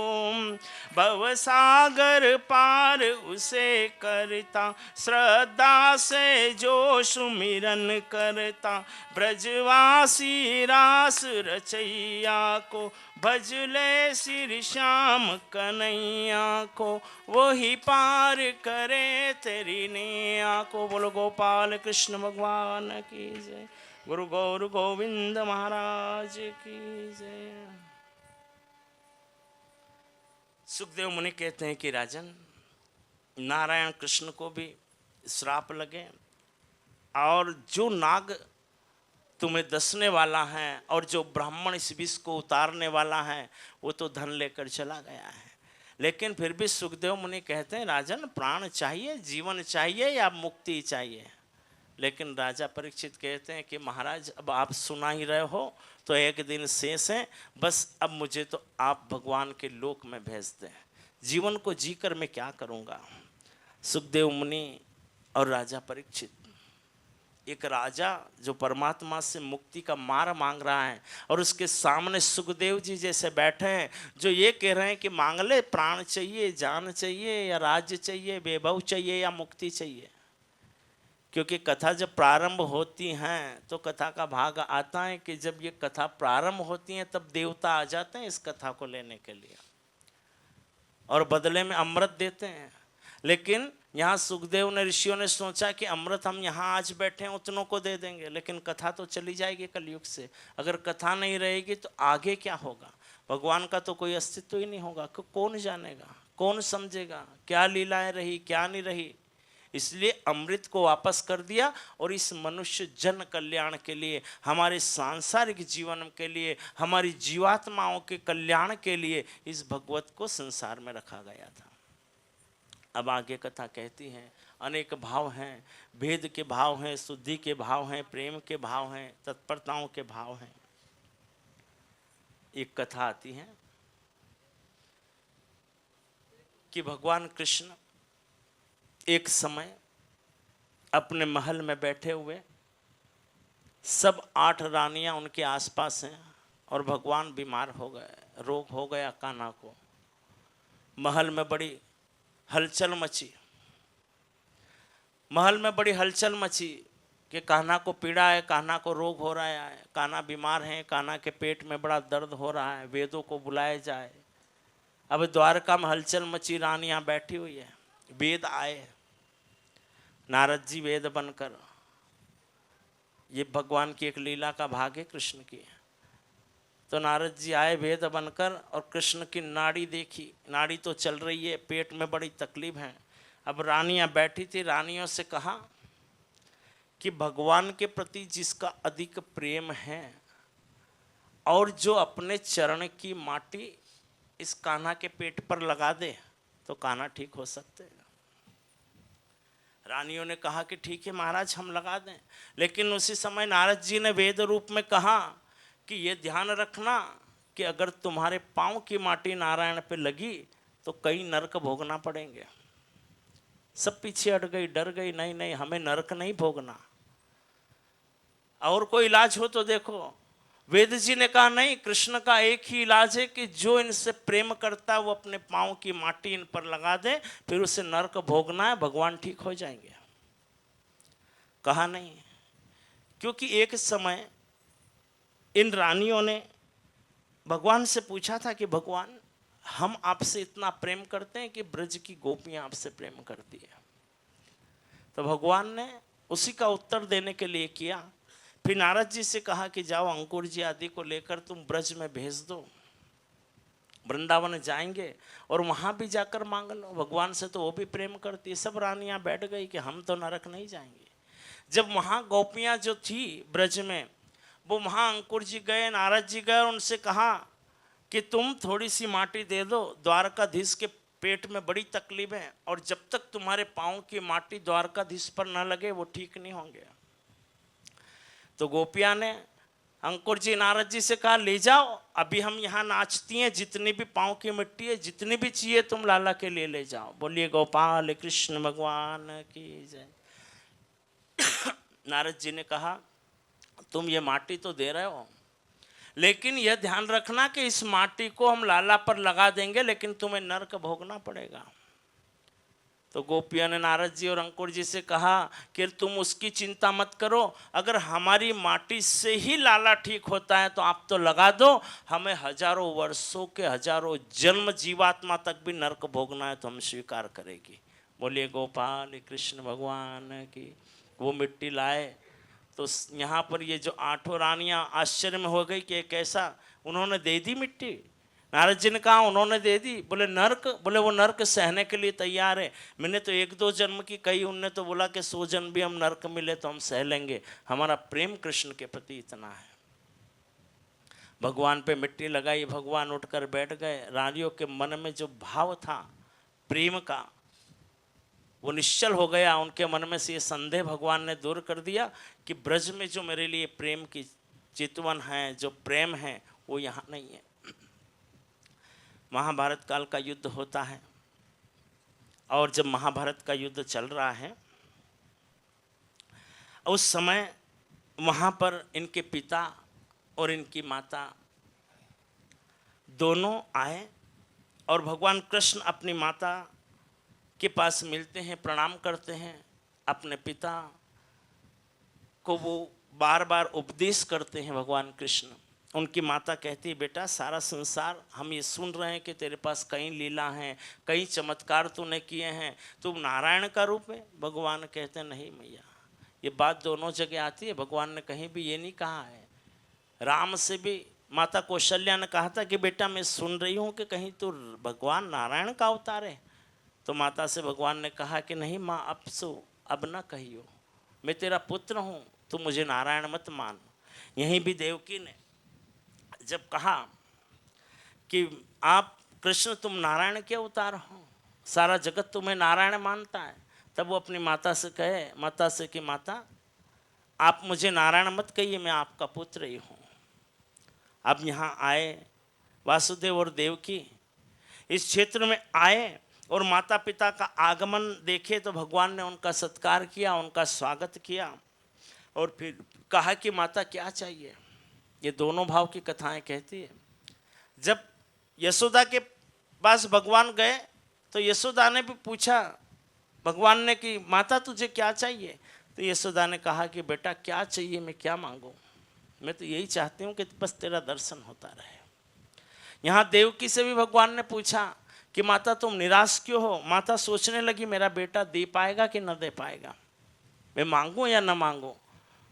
भवसागर पार उसे करता, श्रद्धा से जो सुमिरन करता। ब्रजवासी रास रचैया को, भजले श्री श्याम कन्हैया को। वो ही पार करे तेरी नैया को। बोलो गोपाल कृष्ण भगवान की जय। गुरु गौर गोविंद महाराज की जय। सुखदेव मुनि कहते हैं कि राजन, नारायण कृष्ण को भी श्राप लगे, और जो नाग तुम्हें दसने वाला है और जो ब्राह्मण इस विष को उतारने वाला है, वो तो धन लेकर चला गया है। लेकिन फिर भी सुखदेव मुनि कहते हैं, राजन प्राण चाहिए, जीवन चाहिए या मुक्ति चाहिए? लेकिन राजा परीक्षित कहते हैं कि महाराज अब आप सुना ही रहे हो, तो एक दिन शेष है, बस अब मुझे तो आप भगवान के लोक में भेज दें। जीवन को जीकर मैं क्या करूँगा? सुखदेव मुनि और राजा परीक्षित, एक राजा जो परमात्मा से मुक्ति का मार्ग मांग रहा है, और उसके सामने सुखदेव जी जैसे बैठे हैं जो ये कह रहे हैं कि मांग ले, प्राण चाहिए, जान चाहिए, या राज्य चाहिए, वैभव चाहिए, या मुक्ति चाहिए। क्योंकि कथा जब प्रारंभ होती हैं तो कथा का भाग आता है कि जब ये कथा प्रारंभ होती है तब देवता आ जाते हैं इस कथा को लेने के लिए, और बदले में अमृत देते हैं। लेकिन यहाँ सुखदेव ने, ऋषियों ने सोचा कि अमृत हम यहाँ आज बैठे हैं उतनों को दे देंगे, लेकिन कथा तो चली जाएगी कलयुग से। अगर कथा नहीं रहेगी तो आगे क्या होगा? भगवान का तो कोई अस्तित्व ही नहीं होगा। कौन जानेगा, कौन समझेगा क्या लीलाएं रही, क्या नहीं रही। इसलिए अमृत को वापस कर दिया, और इस मनुष्य जन कल्याण के लिए, हमारे सांसारिक जीवन के लिए, हमारी जीवात्माओं के कल्याण के लिए इस भगवत को संसार में रखा गया था। अब आगे कथा कहती है, अनेक भाव हैं, भेद के भाव हैं, शुद्धि के भाव हैं, प्रेम के भाव हैं, तत्परताओं के भाव हैं। एक कथा आती है कि भगवान कृष्ण एक समय अपने महल में बैठे हुए, सब 8 रानियां उनके आसपास हैं, और भगवान बीमार हो गए, रोग हो गया कान्हा को। महल में बड़ी हलचल मची, महल में बड़ी हलचल मची कि कान्हा को पीड़ा है, कान्हा को रोग हो रहा है, कान्हा बीमार है, कान्हा के पेट में बड़ा दर्द हो रहा है, वेदों को बुलाया जाए। अब द्वारका में हलचल मची, रानियां बैठी हुई है। वेद आए, नारद जी वेद बनकर, ये भगवान की एक लीला का भाग है कृष्ण की। तो नारद जी आए वेद बनकर, और कृष्ण की नाड़ी देखी, नाड़ी तो चल रही है, पेट में बड़ी तकलीफ है। अब रानियां बैठी थी, रानियों से कहा कि भगवान के प्रति जिसका अधिक प्रेम है, और जो अपने चरण की माटी इस कान्हा के पेट पर लगा दे, तो कान्हा ठीक हो सकते हैं। रानियों ने कहा कि ठीक है महाराज, हम लगा दें। लेकिन उसी समय नारद जी ने वेद रूप में कहा कि ये ध्यान रखना कि अगर तुम्हारे पाँव की माटी नारायण पे लगी तो कई नरक भोगना पड़ेंगे। सब पीछे हट गई, डर गई, नहीं नहीं हमें नरक नहीं भोगना, और कोई इलाज हो तो देखो। वेद जी ने कहा नहीं, कृष्ण का एक ही इलाज है कि जो इनसे प्रेम करता है वो अपने पाँव की माटी इन पर लगा दे, फिर उसे नरक भोगना है, भगवान ठीक हो जाएंगे। कहा नहीं, क्योंकि एक समय इन रानियों ने भगवान से पूछा था कि भगवान हम आपसे इतना प्रेम करते हैं कि ब्रज की गोपियां आपसे प्रेम करती है। तो भगवान ने उसी का उत्तर देने के लिए किया, फिर नारद जी से कहा कि जाओ अंकुर जी आदि को लेकर तुम ब्रज में भेज दो, वृंदावन जाएंगे और वहां भी जाकर मांग लो, भगवान से तो वो भी प्रेम करती है। सब रानियां बैठ गई कि हम तो नरक नहीं जाएंगे। जब वहां गोपियां जो थी ब्रज में, वो वहां अंकुर जी गए, नारद जी गए और उनसे कहा कि तुम थोड़ी सी माटी दे दो, द्वारकाधीश के पेट में बड़ी तकलीफ है और जब तक तुम्हारे पाँव की माटी द्वारकाधीश पर न लगे वो ठीक नहीं होंगे। तो गोपिया ने अंकुर जी नारद जी से कहा ले जाओ, अभी हम यहाँ नाचती हैं, जितनी भी पाँव की मिट्टी है, जितनी भी चाहिए तुम लाला के लिए ले जाओ। बोलिए गोपाल कृष्ण भगवान की जय। नारद जी ने कहा तुम ये माटी तो दे रहे हो, लेकिन यह ध्यान रखना कि इस माटी को हम लाला पर लगा देंगे, लेकिन तुम्हें नरक भोगना पड़ेगा। तो गोपियों ने नारद जी और अंकुर जी से कहा कि तुम उसकी चिंता मत करो, अगर हमारी माटी से ही लाला ठीक होता है तो आप तो लगा दो, हमें हजारों वर्षों के हजारों जन्म जीवात्मा तक भी नरक भोगना है तो हम स्वीकार करेगी। बोलिए गोपाल कृष्ण भगवान की। वो मिट्टी लाए तो यहाँ पर ये जो आठों रानियाँ आश्चर्य में हो गई कि कैसा, उन्होंने दे दी मिट्टी। नारद जी ने कहा उन्होंने दे दी। बोले नर्क, बोले वो नर्क सहने के लिए तैयार है। मैंने तो 1-2 जन्म की कही, उनने तो बोला कि 100 जन्म भी हम नर्क मिले तो हम सह लेंगे, हमारा प्रेम कृष्ण के प्रति इतना है। भगवान पे मिट्टी लगाई, भगवान उठकर बैठ गए। रानियों के मन में जो भाव था प्रेम का वो निश्चल हो गया, उनके मन में से ये संदेह भगवान ने दूर कर दिया कि ब्रज में जो मेरे लिए प्रेम की चितवन है, जो प्रेम है वो यहाँ नहीं है। महाभारत काल का युद्ध होता है और जब महाभारत का युद्ध चल रहा है उस समय वहाँ पर इनके पिता और इनकी माता दोनों आए और भगवान कृष्ण अपनी माता के पास मिलते हैं, प्रणाम करते हैं। अपने पिता को वो बार बार उपदेश करते हैं भगवान कृष्ण। उनकी माता कहती है बेटा सारा संसार हम ये सुन रहे हैं कि तेरे पास कई लीला हैं, कई चमत्कार तूने किए हैं, तू नारायण का रूप है। भगवान कहते हैं नहीं मैया, ये बात दोनों जगह आती है, भगवान ने कहीं भी ये नहीं कहा है। राम से भी माता कौशल्या ने कहा था कि बेटा मैं सुन रही हूँ कि कहीं तो भगवान नारायण का अवतार है। तो माता से भगवान ने कहा कि नहीं माँ, अब न कहियो, मैं तेरा पुत्र हूँ, तू मुझे नारायण मत मान। यहीं भी देवकी ने जब कहा कि आप कृष्ण तुम नारायण के अवतार हो, सारा जगत तुम्हें नारायण मानता है, तब वो अपनी माता से कहे, माता से कि माता आप मुझे नारायण मत कहिए, मैं आपका पुत्र ही हूँ। अब यहाँ आए वासुदेव और देवकी इस क्षेत्र में आए और माता पिता का आगमन देखे तो भगवान ने उनका सत्कार किया, उनका स्वागत किया और फिर कहा कि माता क्या चाहिए। ये दोनों भाव की कथाएं कहती है। जब यशोदा के पास भगवान गए तो यशोदा ने भी पूछा भगवान ने कि माता तुझे क्या चाहिए। तो यशोदा ने कहा कि बेटा क्या चाहिए, मैं क्या मांगूं, मैं तो यही चाहती हूँ कि बस तेरा दर्शन होता रहे। यहाँ देवकी से भी भगवान ने पूछा कि माता तुम निराश क्यों हो। माता सोचने लगी मेरा बेटा दे पाएगा कि न दे पाएगा, मैं मांगूं या न मांगूं।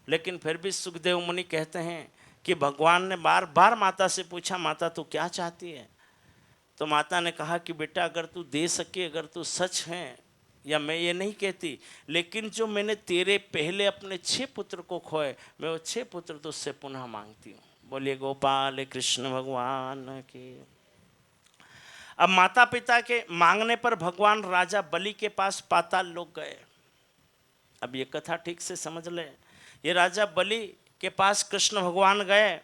लेकिन फिर भी सुखदेव मुनि कहते हैं कि भगवान ने बार बार माता से पूछा माता तू क्या चाहती है। तो माता ने कहा कि बेटा अगर तू दे सके, अगर तू सच है, या मैं ये नहीं कहती, लेकिन जो मैंने तेरे पहले अपने 6 पुत्र को खोए, मैं वो 6 पुत्र तुझसे पुनः मांगती हूँ। बोलिए गोपाल कृष्ण भगवान की। अब माता पिता के मांगने पर भगवान राजा बलि के पास पाताल लोक गए। अब ये कथा ठीक से समझ ले। ये राजा बलि के पास कृष्ण भगवान गए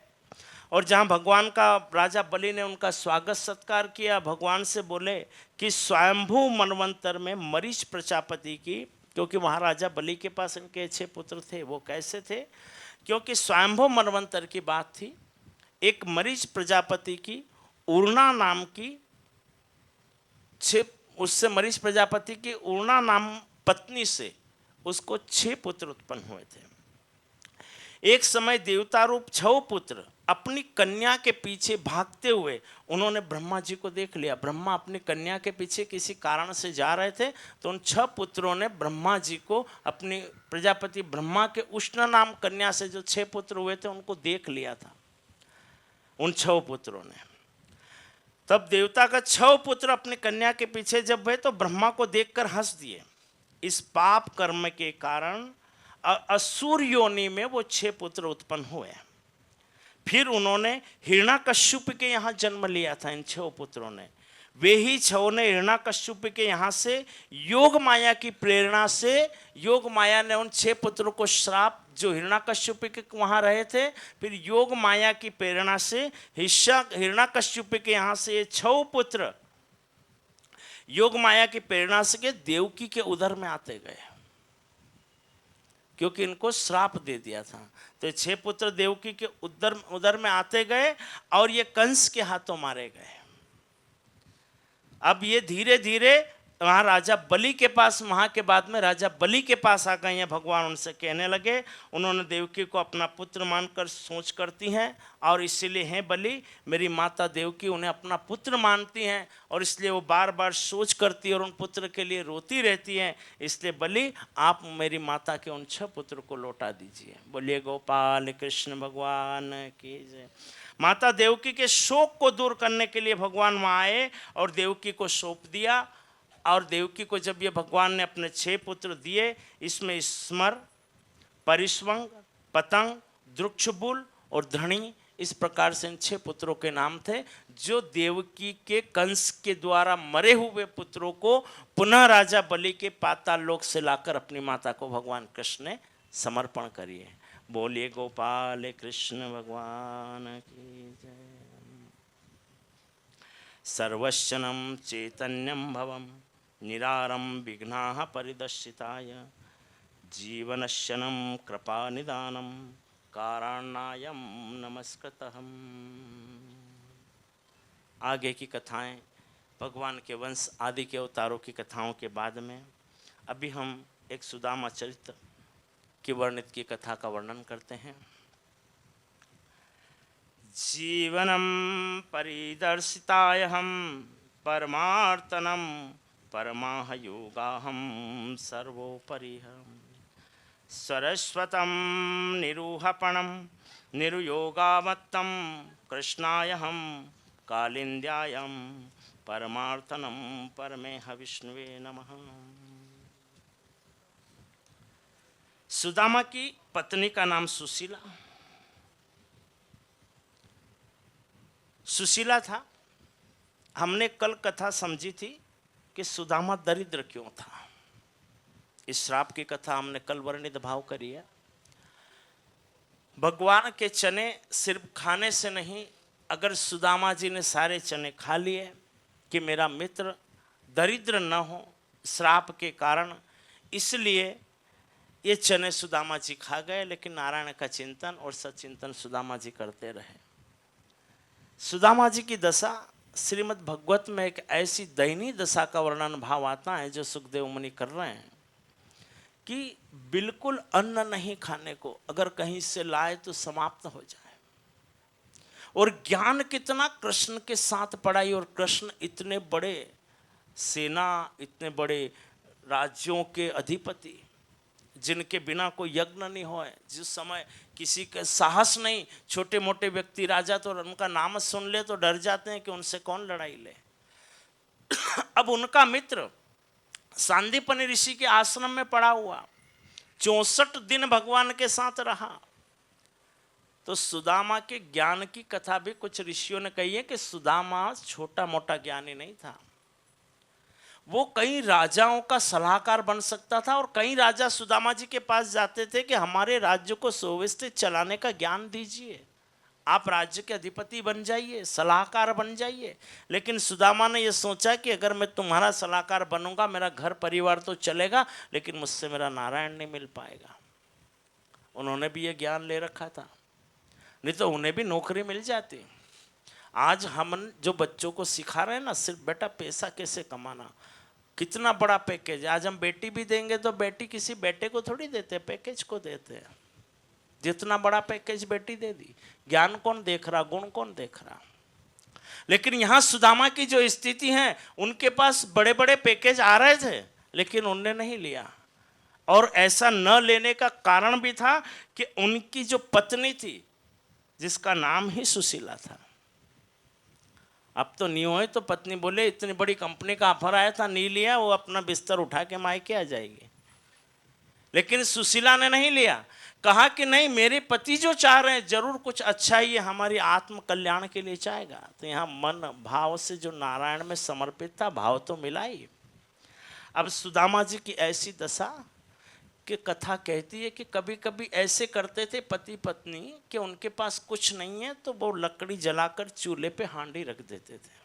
और जहाँ भगवान का राजा बलि ने उनका स्वागत सत्कार किया, भगवान से बोले कि स्वयंभू मनवंतर में मरीच प्रजापति की, क्योंकि वहाँ राजा बलि के पास इनके 6 पुत्र थे, वो कैसे थे, क्योंकि स्वयंभू मनवंतर की बात थी। एक मरीच प्रजापति की उर्णा नाम की उससे मरीच प्रजापति की उर्णा नाम पत्नी से उसको 6 पुत्र उत्पन्न हुए थे। एक समय देवता रूप 6 पुत्र अपनी कन्या के पीछे भागते हुए उन्होंने ब्रह्मा जी को देख लिया। ब्रह्मा अपनी कन्या के पीछे किसी कारण से जा रहे थे, तो उन 6 पुत्रों ने ब्रह्मा जी को, अपनी प्रजापति ब्रह्मा के उष्ण नाम कन्या से जो 6 पुत्र हुए थे उनको देख लिया था उन 6 पुत्रों ने। तब देवता का 6 पुत्र अपनी कन्या के पीछे जब गए तो ब्रह्मा को देखकर हंस दिए। इस पाप कर्म के कारण असुर योनि में वो 6 पुत्र उत्पन्न हुए। फिर उन्होंने हिरण्याकश्यप के यहाँ जन्म लिया था। इन 6 पुत्रों ने, वे ही 6 ने हिरण्याकश्यप के यहाँ से योग माया की प्रेरणा से, योग माया ने उन 6 पुत्रों को श्राप, जो हिरण्याकश्यप के वहाँ रहे थे, फिर योग माया की प्रेरणा से हिरण्याकश्यप के यहाँ से ये 6 पुत्र योग माया की प्रेरणा से देवकी के उदर में आते गए, क्योंकि इनको श्राप दे दिया था। तो ये 6 पुत्र देवकी के उदर में आते गए और ये कंस के हाथों मारे गए। अब ये धीरे धीरे वहाँ राजा बलि के पास, वहाँ के बाद में राजा बलि के पास आ गए हैं। भगवान उनसे कहने लगे, उन्होंने देवकी को अपना पुत्र मानकर सोच करती हैं और इसीलिए हैं बलि, मेरी माता देवकी उन्हें अपना पुत्र मानती हैं और इसलिए वो बार बार सोच करती है और उन पुत्र के लिए रोती रहती हैं। इसलिए बलि, आप मेरी माता के उन 6 पुत्र को लौटा दीजिए। बोलिए गोपाल कृष्ण भगवान की जय। माता देवकी के शोक को दूर करने के लिए भगवान वहाँ आए और देवकी को सौंप दिया। और देवकी को जब ये भगवान ने अपने 6 पुत्र दिए, इसमें स्मर, परिस्वंग, पतंग, द्रुक्षबुल और धृणी, इस प्रकार से इन 6 पुत्रों के नाम थे, जो देवकी के कंस के द्वारा मरे हुए पुत्रों को पुनः राजा बलि के पाताल लोक से लाकर अपनी माता को भगवान कृष्ण ने समर्पण करिए। बोलिए गोपाल कृष्ण भगवान की जय। सर्वशनं चैतन्यं भवं निरारं विघ्नाः परिदर्शिताय जीवनशनं कृपानिदानं कारणायं नमस्कृतम्। आगे की कथाएं भगवान के वंश आदि के अवतारों की कथाओं के बाद में अभी हम एक सुदामा चरित्र की वर्णित की कथा का वर्णन करते हैं। जीवनं परिदर्शितायहं परमार्तनं परमाह योगाहं सर्वोपरिहं सरस्वतं निरूहपणं निरुयोगावत्तं कृष्णायहं कालिन्द्यायं परमार्थनं परमेह विष्णुवे नमः। सुदामा की पत्नी का नाम सुशीला था। हमने कल कथा समझी थी कि सुदामा दरिद्र क्यों था। इस श्राप की कथा हमने कल वर्णित भाव करी है। भगवान के चने सिर्फ खाने से नहीं, अगर सुदामा जी ने सारे चने खा लिए कि मेरा मित्र दरिद्र न हो श्राप के कारण, इसलिए ये चने सुदामा जी खा गए। लेकिन नारायण का चिंतन और सचिंतन सुदामा जी करते रहे। सुदामा जी की दशा श्रीमद् भगवत में एक ऐसी दयनीय दशा का वर्णन भाव आता है जो सुखदेव मुनि कर रहे हैं कि बिल्कुल अन्न नहीं खाने को, अगर कहीं से लाए तो समाप्त हो जाए। और ज्ञान कितना कृष्ण के साथ पढ़ाई, और कृष्ण इतने बड़े सेना, इतने बड़े राज्यों के अधिपति, जिनके बिना कोई यज्ञ नहीं हो, जिस समय किसी का साहस नहीं, छोटे मोटे व्यक्ति राजा तो उनका नाम सुन ले तो डर जाते हैं कि उनसे कौन लड़ाई ले। अब उनका मित्र सांदीपनि ऋषि के आश्रम में पड़ा हुआ 64 दिन भगवान के साथ रहा। तो सुदामा के ज्ञान की कथा भी कुछ ऋषियों ने कही है कि सुदामा छोटा मोटा ज्ञानी नहीं था। वो कई राजाओं का सलाहकार बन सकता था, और कई राजा सुदामा जी के पास जाते थे कि हमारे राज्य को सुव्यवस्थित चलाने का ज्ञान दीजिए, आप राज्य के अधिपति बन जाइए, सलाहकार बन जाइए। लेकिन सुदामा ने यह सोचा कि अगर मैं तुम्हारा सलाहकार बनूंगा, मेरा घर परिवार तो चलेगा, लेकिन मुझसे मेरा नारायण नहीं मिल पाएगा। उन्होंने भी ये ज्ञान ले रखा था, नहीं तो उन्हें भी नौकरी मिल जाती। आज हम जो बच्चों को सिखा रहे हैं ना, सिर्फ बेटा पैसा कैसे कमाना, कितना बड़ा पैकेज। आज हम बेटी भी देंगे तो बेटी किसी बेटे को थोड़ी देते, पैकेज को देते हैं। जितना बड़ा पैकेज बेटी दे दी, ज्ञान कौन देख रहा, गुण कौन देख रहा। लेकिन यहां सुदामा की जो स्थिति है, उनके पास बड़े बड़े पैकेज आ रहे थे, लेकिन उनने नहीं लिया। और ऐसा न लेने का कारण भी था कि उनकी जो पत्नी थी, जिसका नाम ही सुशीला था। अब तो नहीं हो तो पत्नी बोले इतनी बड़ी कंपनी का ऑफर आया था, नहीं लिया, वो अपना बिस्तर उठा के मायके आ जाएगी। लेकिन सुशीला ने नहीं लिया, कहा कि नहीं, मेरे पति जो चाह रहे हैं जरूर कुछ अच्छा ही है, हमारी आत्म कल्याण के लिए चाहेगा। तो यहाँ मन भाव से जो नारायण में समर्पित था, भाव तो मिला ही। अब सुदामा जी की ऐसी दशा कि कथा कहती है कि कभी कभी ऐसे करते थे पति पत्नी कि उनके पास कुछ नहीं है तो वो लकड़ी जलाकर चूल्हे पे हांडी रख देते थे।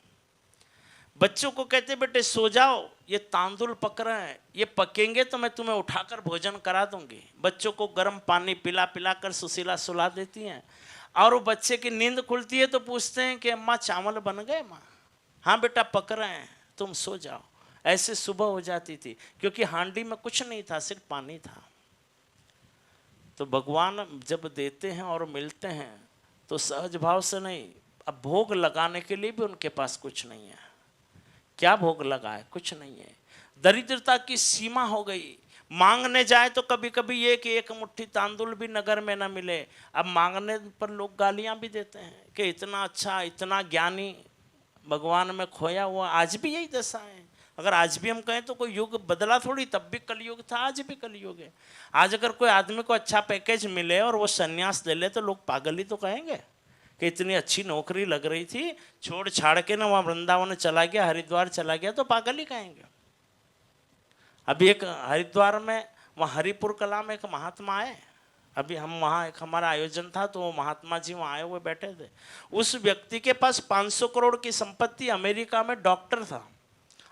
बच्चों को कहते बेटे सो जाओ, ये तांदुल पक रहे हैं, ये पकेंगे तो मैं तुम्हें उठाकर भोजन करा दूंगी। बच्चों को गर्म पानी पिला पिला कर सुशीला सुला देती हैं। और वो बच्चे की नींद खुलती है तो पूछते हैं कि अम्मा चावल बन गए माँ? हाँ बेटा पक रहे हैं, तुम सो जाओ। ऐसे सुबह हो जाती थी, क्योंकि हांडी में कुछ नहीं था, सिर्फ पानी था। तो भगवान जब देते हैं और मिलते हैं तो सहज भाव से नहीं, अब भोग लगाने के लिए भी उनके पास कुछ नहीं है। क्या भोग लगाए, कुछ नहीं है। दरिद्रता की सीमा हो गई। मांगने जाए तो कभी कभी ये कि एक मुट्ठी तांदुल भी नगर में न मिले। अब मांगने पर लोग गालियां भी देते हैं कि इतना अच्छा, इतना ज्ञानी, भगवान में खोया हुआ। आज भी यही दशा है। अगर आज भी हम कहें तो कोई युग बदला थोड़ी, तब भी कलयुग था, आज भी कलयुग है। आज अगर कोई आदमी को अच्छा पैकेज मिले और वो संन्यास ले ले तो लोग पागल ही तो कहेंगे कि इतनी अच्छी नौकरी लग रही थी, छोड़ छाड़ के ना वहाँ वृंदावन चला गया, हरिद्वार चला गया, तो पागल ही कहेंगे। अभी एक हरिद्वार में, वहाँ हरिपुर कला में एक महात्मा आए। अभी हम वहाँ, एक हमारा आयोजन था तो वो महात्मा जी वहाँ आए हुए बैठे थे। उस व्यक्ति के पास 500 करोड़ की संपत्ति, अमेरिका में डॉक्टर था,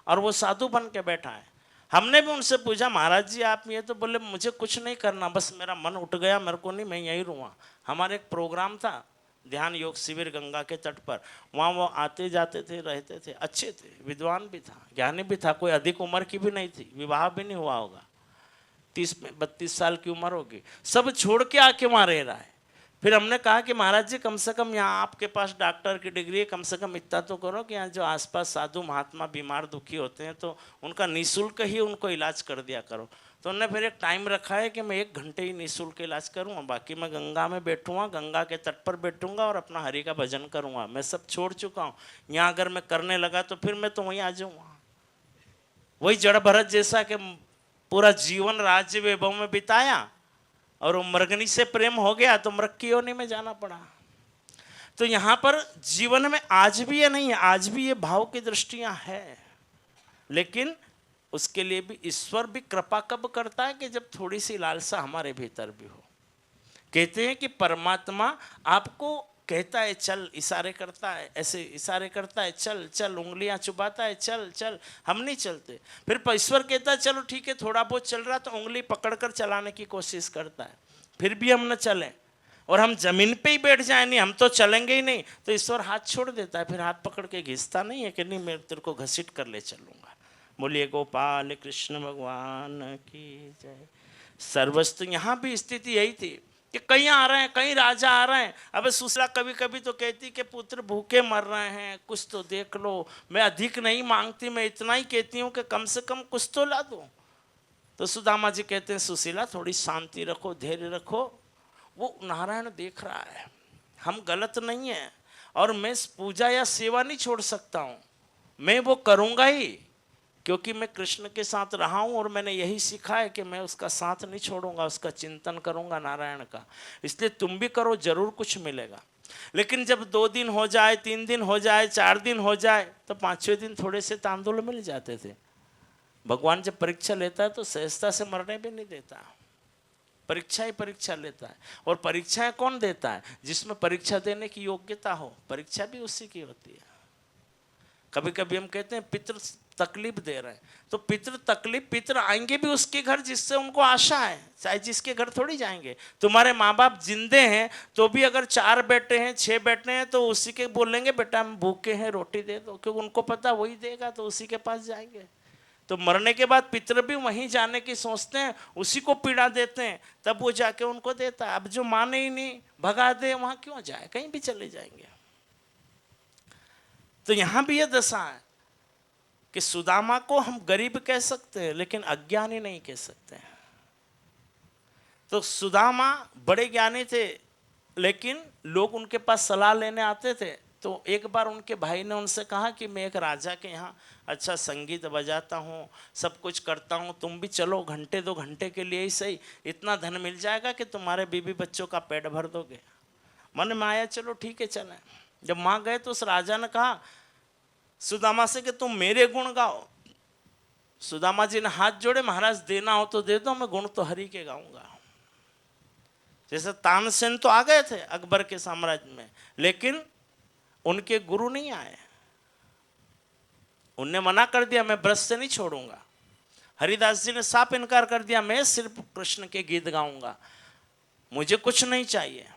और वो साधु बन के बैठा है। हमने भी उनसे पूछा महाराज जी आप ये, तो बोले मुझे कुछ नहीं करना, बस मेरा मन उठ गया, मेरे को नहीं, मैं यहीं रहूँगा। हमारे एक प्रोग्राम था, ध्यान योग शिविर गंगा के तट पर, वहाँ वो आते जाते थे, रहते थे, अच्छे थे, विद्वान भी था, ज्ञानी भी था, कोई अधिक उम्र की भी नहीं थी, विवाह भी नहीं हुआ होगा, 30-32 साल की उम्र होगी। सब छोड़ के आके वहाँ रह रहा है। फिर हमने कहा कि महाराज जी कम से कम यहाँ आपके पास डॉक्टर की डिग्री है, कम से कम इतना तो करो कि यहाँ जो आसपास साधु महात्मा बीमार दुखी होते हैं तो उनका निःशुल्क ही उनको इलाज कर दिया करो। तो उन्होंने फिर एक टाइम रखा है कि मैं 1 घंटे ही निःशुल्क इलाज करूँगा, बाकी मैं गंगा में बैठूँगा, गंगा के तट पर बैठूँगा और अपना हरि का भजन करूँगा। मैं सब छोड़ चुका हूँ, यहाँ अगर मैं करने लगा तो फिर मैं तो वहीं आ जाऊँगा। वही जड़ भरत जैसा कि पूरा जीवन राज्य वैभव में बिताया और वो मृगनी से प्रेम हो गया तो मृग की योनि में जाना पड़ा। तो यहाँ पर जीवन में आज भी ये नहीं है, आज भी ये भाव की दृष्टियां है, लेकिन उसके लिए भी ईश्वर भी कृपा कब करता है कि जब थोड़ी सी लालसा हमारे भीतर भी हो। कहते हैं कि परमात्मा आपको कहता है चल, इशारे करता है, ऐसे इशारे करता है, चल चल, उंगलियां चुबाता है, चल चल, हम नहीं चलते। फिर ईश्वर कहता है चलो ठीक है, थोड़ा बहुत चल रहा तो उंगली पकड़कर चलाने की कोशिश करता है, फिर भी हम न चलें और हम जमीन पे ही बैठ जाए, नहीं हम तो चलेंगे ही नहीं, तो ईश्वर हाथ छोड़ देता है। फिर हाथ पकड़ के घिसता नहीं है कि नहीं मैं तेरे को घसीट कर ले चलूँगा। बोलिए गोपाल कृष्ण भगवान की जय। सर्वस्तु यहाँ भी स्थिति यही थी कि कहीं आ रहे हैं, कहीं राजा आ रहे हैं। अब सुशीला कभी कभी तो कहती कि पुत्र भूखे मर रहे हैं, कुछ तो देख लो। मैं अधिक नहीं मांगती, मैं इतना ही कहती हूँ कि कम से कम कुछ तो ला दो। तो सुदामा जी कहते हैं सुशीला थोड़ी शांति रखो, धैर्य रखो, वो नारायण देख रहा है, हम गलत नहीं है, और मैं पूजा या सेवा नहीं छोड़ सकता हूँ, मैं वो करूँगा ही, क्योंकि मैं कृष्ण के साथ रहा हूँ और मैंने यही सीखा है कि मैं उसका साथ नहीं छोड़ूंगा, उसका चिंतन करूंगा नारायण का। इसलिए तुम भी करो, जरूर कुछ मिलेगा। लेकिन जब 2 दिन हो जाए, 3 दिन हो जाए, 4 दिन हो जाए, तो 5वें दिन थोड़े से तांदुल मिल जाते थे। भगवान जब परीक्षा लेता है तो सहजता से मरने भी नहीं देता। परीक्षा ही परीक्षा लेता है। और परीक्षाएं कौन देता है? जिसमें परीक्षा देने की योग्यता हो, परीक्षा भी उसी की होती है। कभी कभी हम कहते हैं पितृ तकलीफ दे रहे हैं, तो पितृ आएंगे भी उसके घर जिससे उनको आशा है, चाहे जिसके घर थोड़ी जाएंगे। तुम्हारे माँ बाप जिंदे हैं तो भी अगर 4 बेटे हैं 6 बेटे हैं तो उसी के बोलेंगे बेटा हम भूखे हैं रोटी दे दो, क्योंकि उनको पता वही देगा, तो उसी के पास जाएंगे। तो मरने के बाद पितृ भी वहीं जाने की सोचते हैं, उसी को पीड़ा देते हैं, तब वो जाके उनको देता है। अब जो माने ही नहीं, भगा दे, वहां क्यों जाए, कहीं भी चले जाएंगे। तो यहां भी यह दशा है कि सुदामा को हम गरीब कह सकते हैं लेकिन अज्ञानी नहीं कह सकते हैं। तो सुदामा बड़े ज्ञानी थे, लेकिन लोग उनके पास सलाह लेने आते थे। तो एक बार उनके भाई ने उनसे कहा कि मैं एक राजा के यहाँ अच्छा संगीत बजाता हूँ, सब कुछ करता हूँ, तुम भी चलो, घंटे 2 घंटे के लिए ही सही, इतना धन मिल जाएगा कि तुम्हारे बीबी बच्चों का पेट भर दोगे। मन में आया चलो ठीक है चलें। जब वहाँ गए तो उस राजा ने कहा सुदामा से कि तुम मेरे गुण गाओ। सुदामा जी ने हाथ जोड़े, महाराज देना हो तो दे दो, मैं गुण तो हरि के गाऊंगा। जैसे तानसेन तो आ गए थे अकबर के साम्राज्य में, लेकिन उनके गुरु नहीं आए। उनने मना कर दिया मैं ब्रज से नहीं छोड़ूंगा। हरिदास जी ने साफ इनकार कर दिया मैं सिर्फ कृष्ण के गीत गाऊंगा, मुझे कुछ नहीं चाहिए।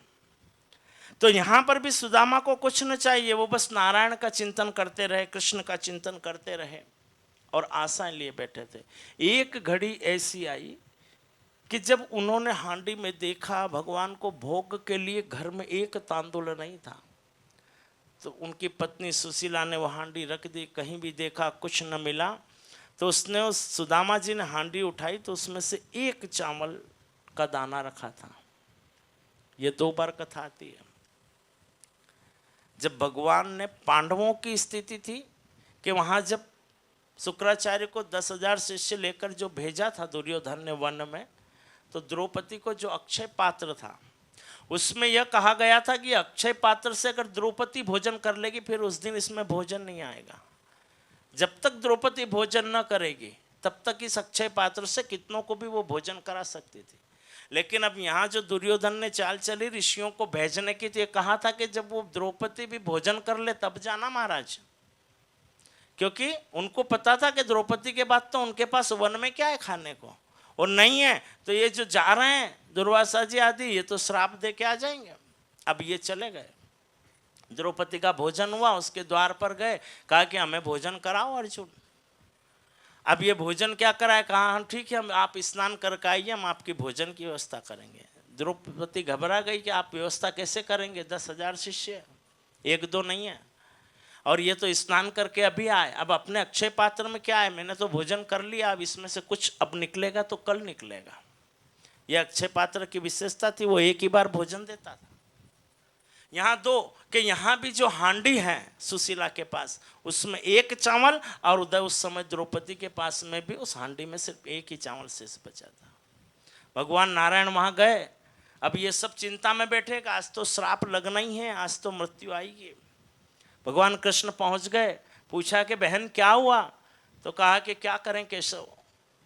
तो यहां पर भी सुदामा को कुछ न चाहिए, वो बस नारायण का चिंतन करते रहे, कृष्ण का चिंतन करते रहे और आशाएं लिए बैठे थे। एक घड़ी ऐसी आई कि जब उन्होंने हांडी में देखा भगवान को भोग के लिए घर में एक तांदुल नहीं था, तो उनकी पत्नी सुशीला ने वो हांडी रख दी, कहीं भी देखा कुछ न मिला। तो उसने उस सुदामा जी ने हांडी उठाई तो उसमें से एक चावल का दाना रखा था। ये 2 बार कथा आती है। जब भगवान ने पांडवों की स्थिति थी कि वहां जब शुक्राचार्य को 10,000 शिष्य लेकर जो भेजा था दुर्योधन ने वन में, तो द्रौपदी को जो अक्षय पात्र था उसमें यह कहा गया था कि अक्षय पात्र से अगर द्रौपदी भोजन कर लेगी फिर उस दिन इसमें भोजन नहीं आएगा। जब तक द्रौपदी भोजन न करेगी तब तक इस अक्षय पात्र से कितनों को भी वो भोजन करा सकती थी। लेकिन अब यहाँ जो दुर्योधन ने चाल चली ऋषियों को भेजने की, तो ये कहा था कि जब वो द्रौपदी भी भोजन कर ले तब जाना महाराज, क्योंकि उनको पता था कि द्रौपदी के बाद तो उनके पास वन में क्या है खाने को, और नहीं है तो ये जो जा रहे हैं दुर्वासा जी आदि ये तो श्राप दे के आ जाएंगे। अब ये चले गए, द्रौपदी का भोजन हुआ, उसके द्वार पर गए, कहा कि हमें भोजन कराओ अर्जुन। अब ये भोजन क्या कराए, कहा हम ठीक है आप स्नान करके आइए, हम आपकी भोजन की व्यवस्था करेंगे। द्रौपदी घबरा गई कि आप व्यवस्था कैसे करेंगे, 10,000 शिष्य, 1-2 नहीं है, और ये तो स्नान करके अभी आए, अब अपने अक्षय पात्र में क्या है, मैंने तो भोजन कर लिया, अब इसमें से कुछ अब निकलेगा तो कल निकलेगा। यह अक्षय पात्र की विशेषता थी, वो एक ही बार भोजन देता था। यहाँ 2 कि यहाँ भी जो हांडी है सुशीला के पास उसमें 1 चावल, और उधर उस समय द्रौपदी के पास में भी उस हांडी में सिर्फ 1 ही चावल शेष बचा था। भगवान नारायण वहाँ गए, अब ये सब चिंता में बैठे कि आज तो श्राप लगना ही है, आज तो मृत्यु आएगी। भगवान कृष्ण पहुँच गए, पूछा कि बहन क्या हुआ, तो कहा कि क्या करें केशव,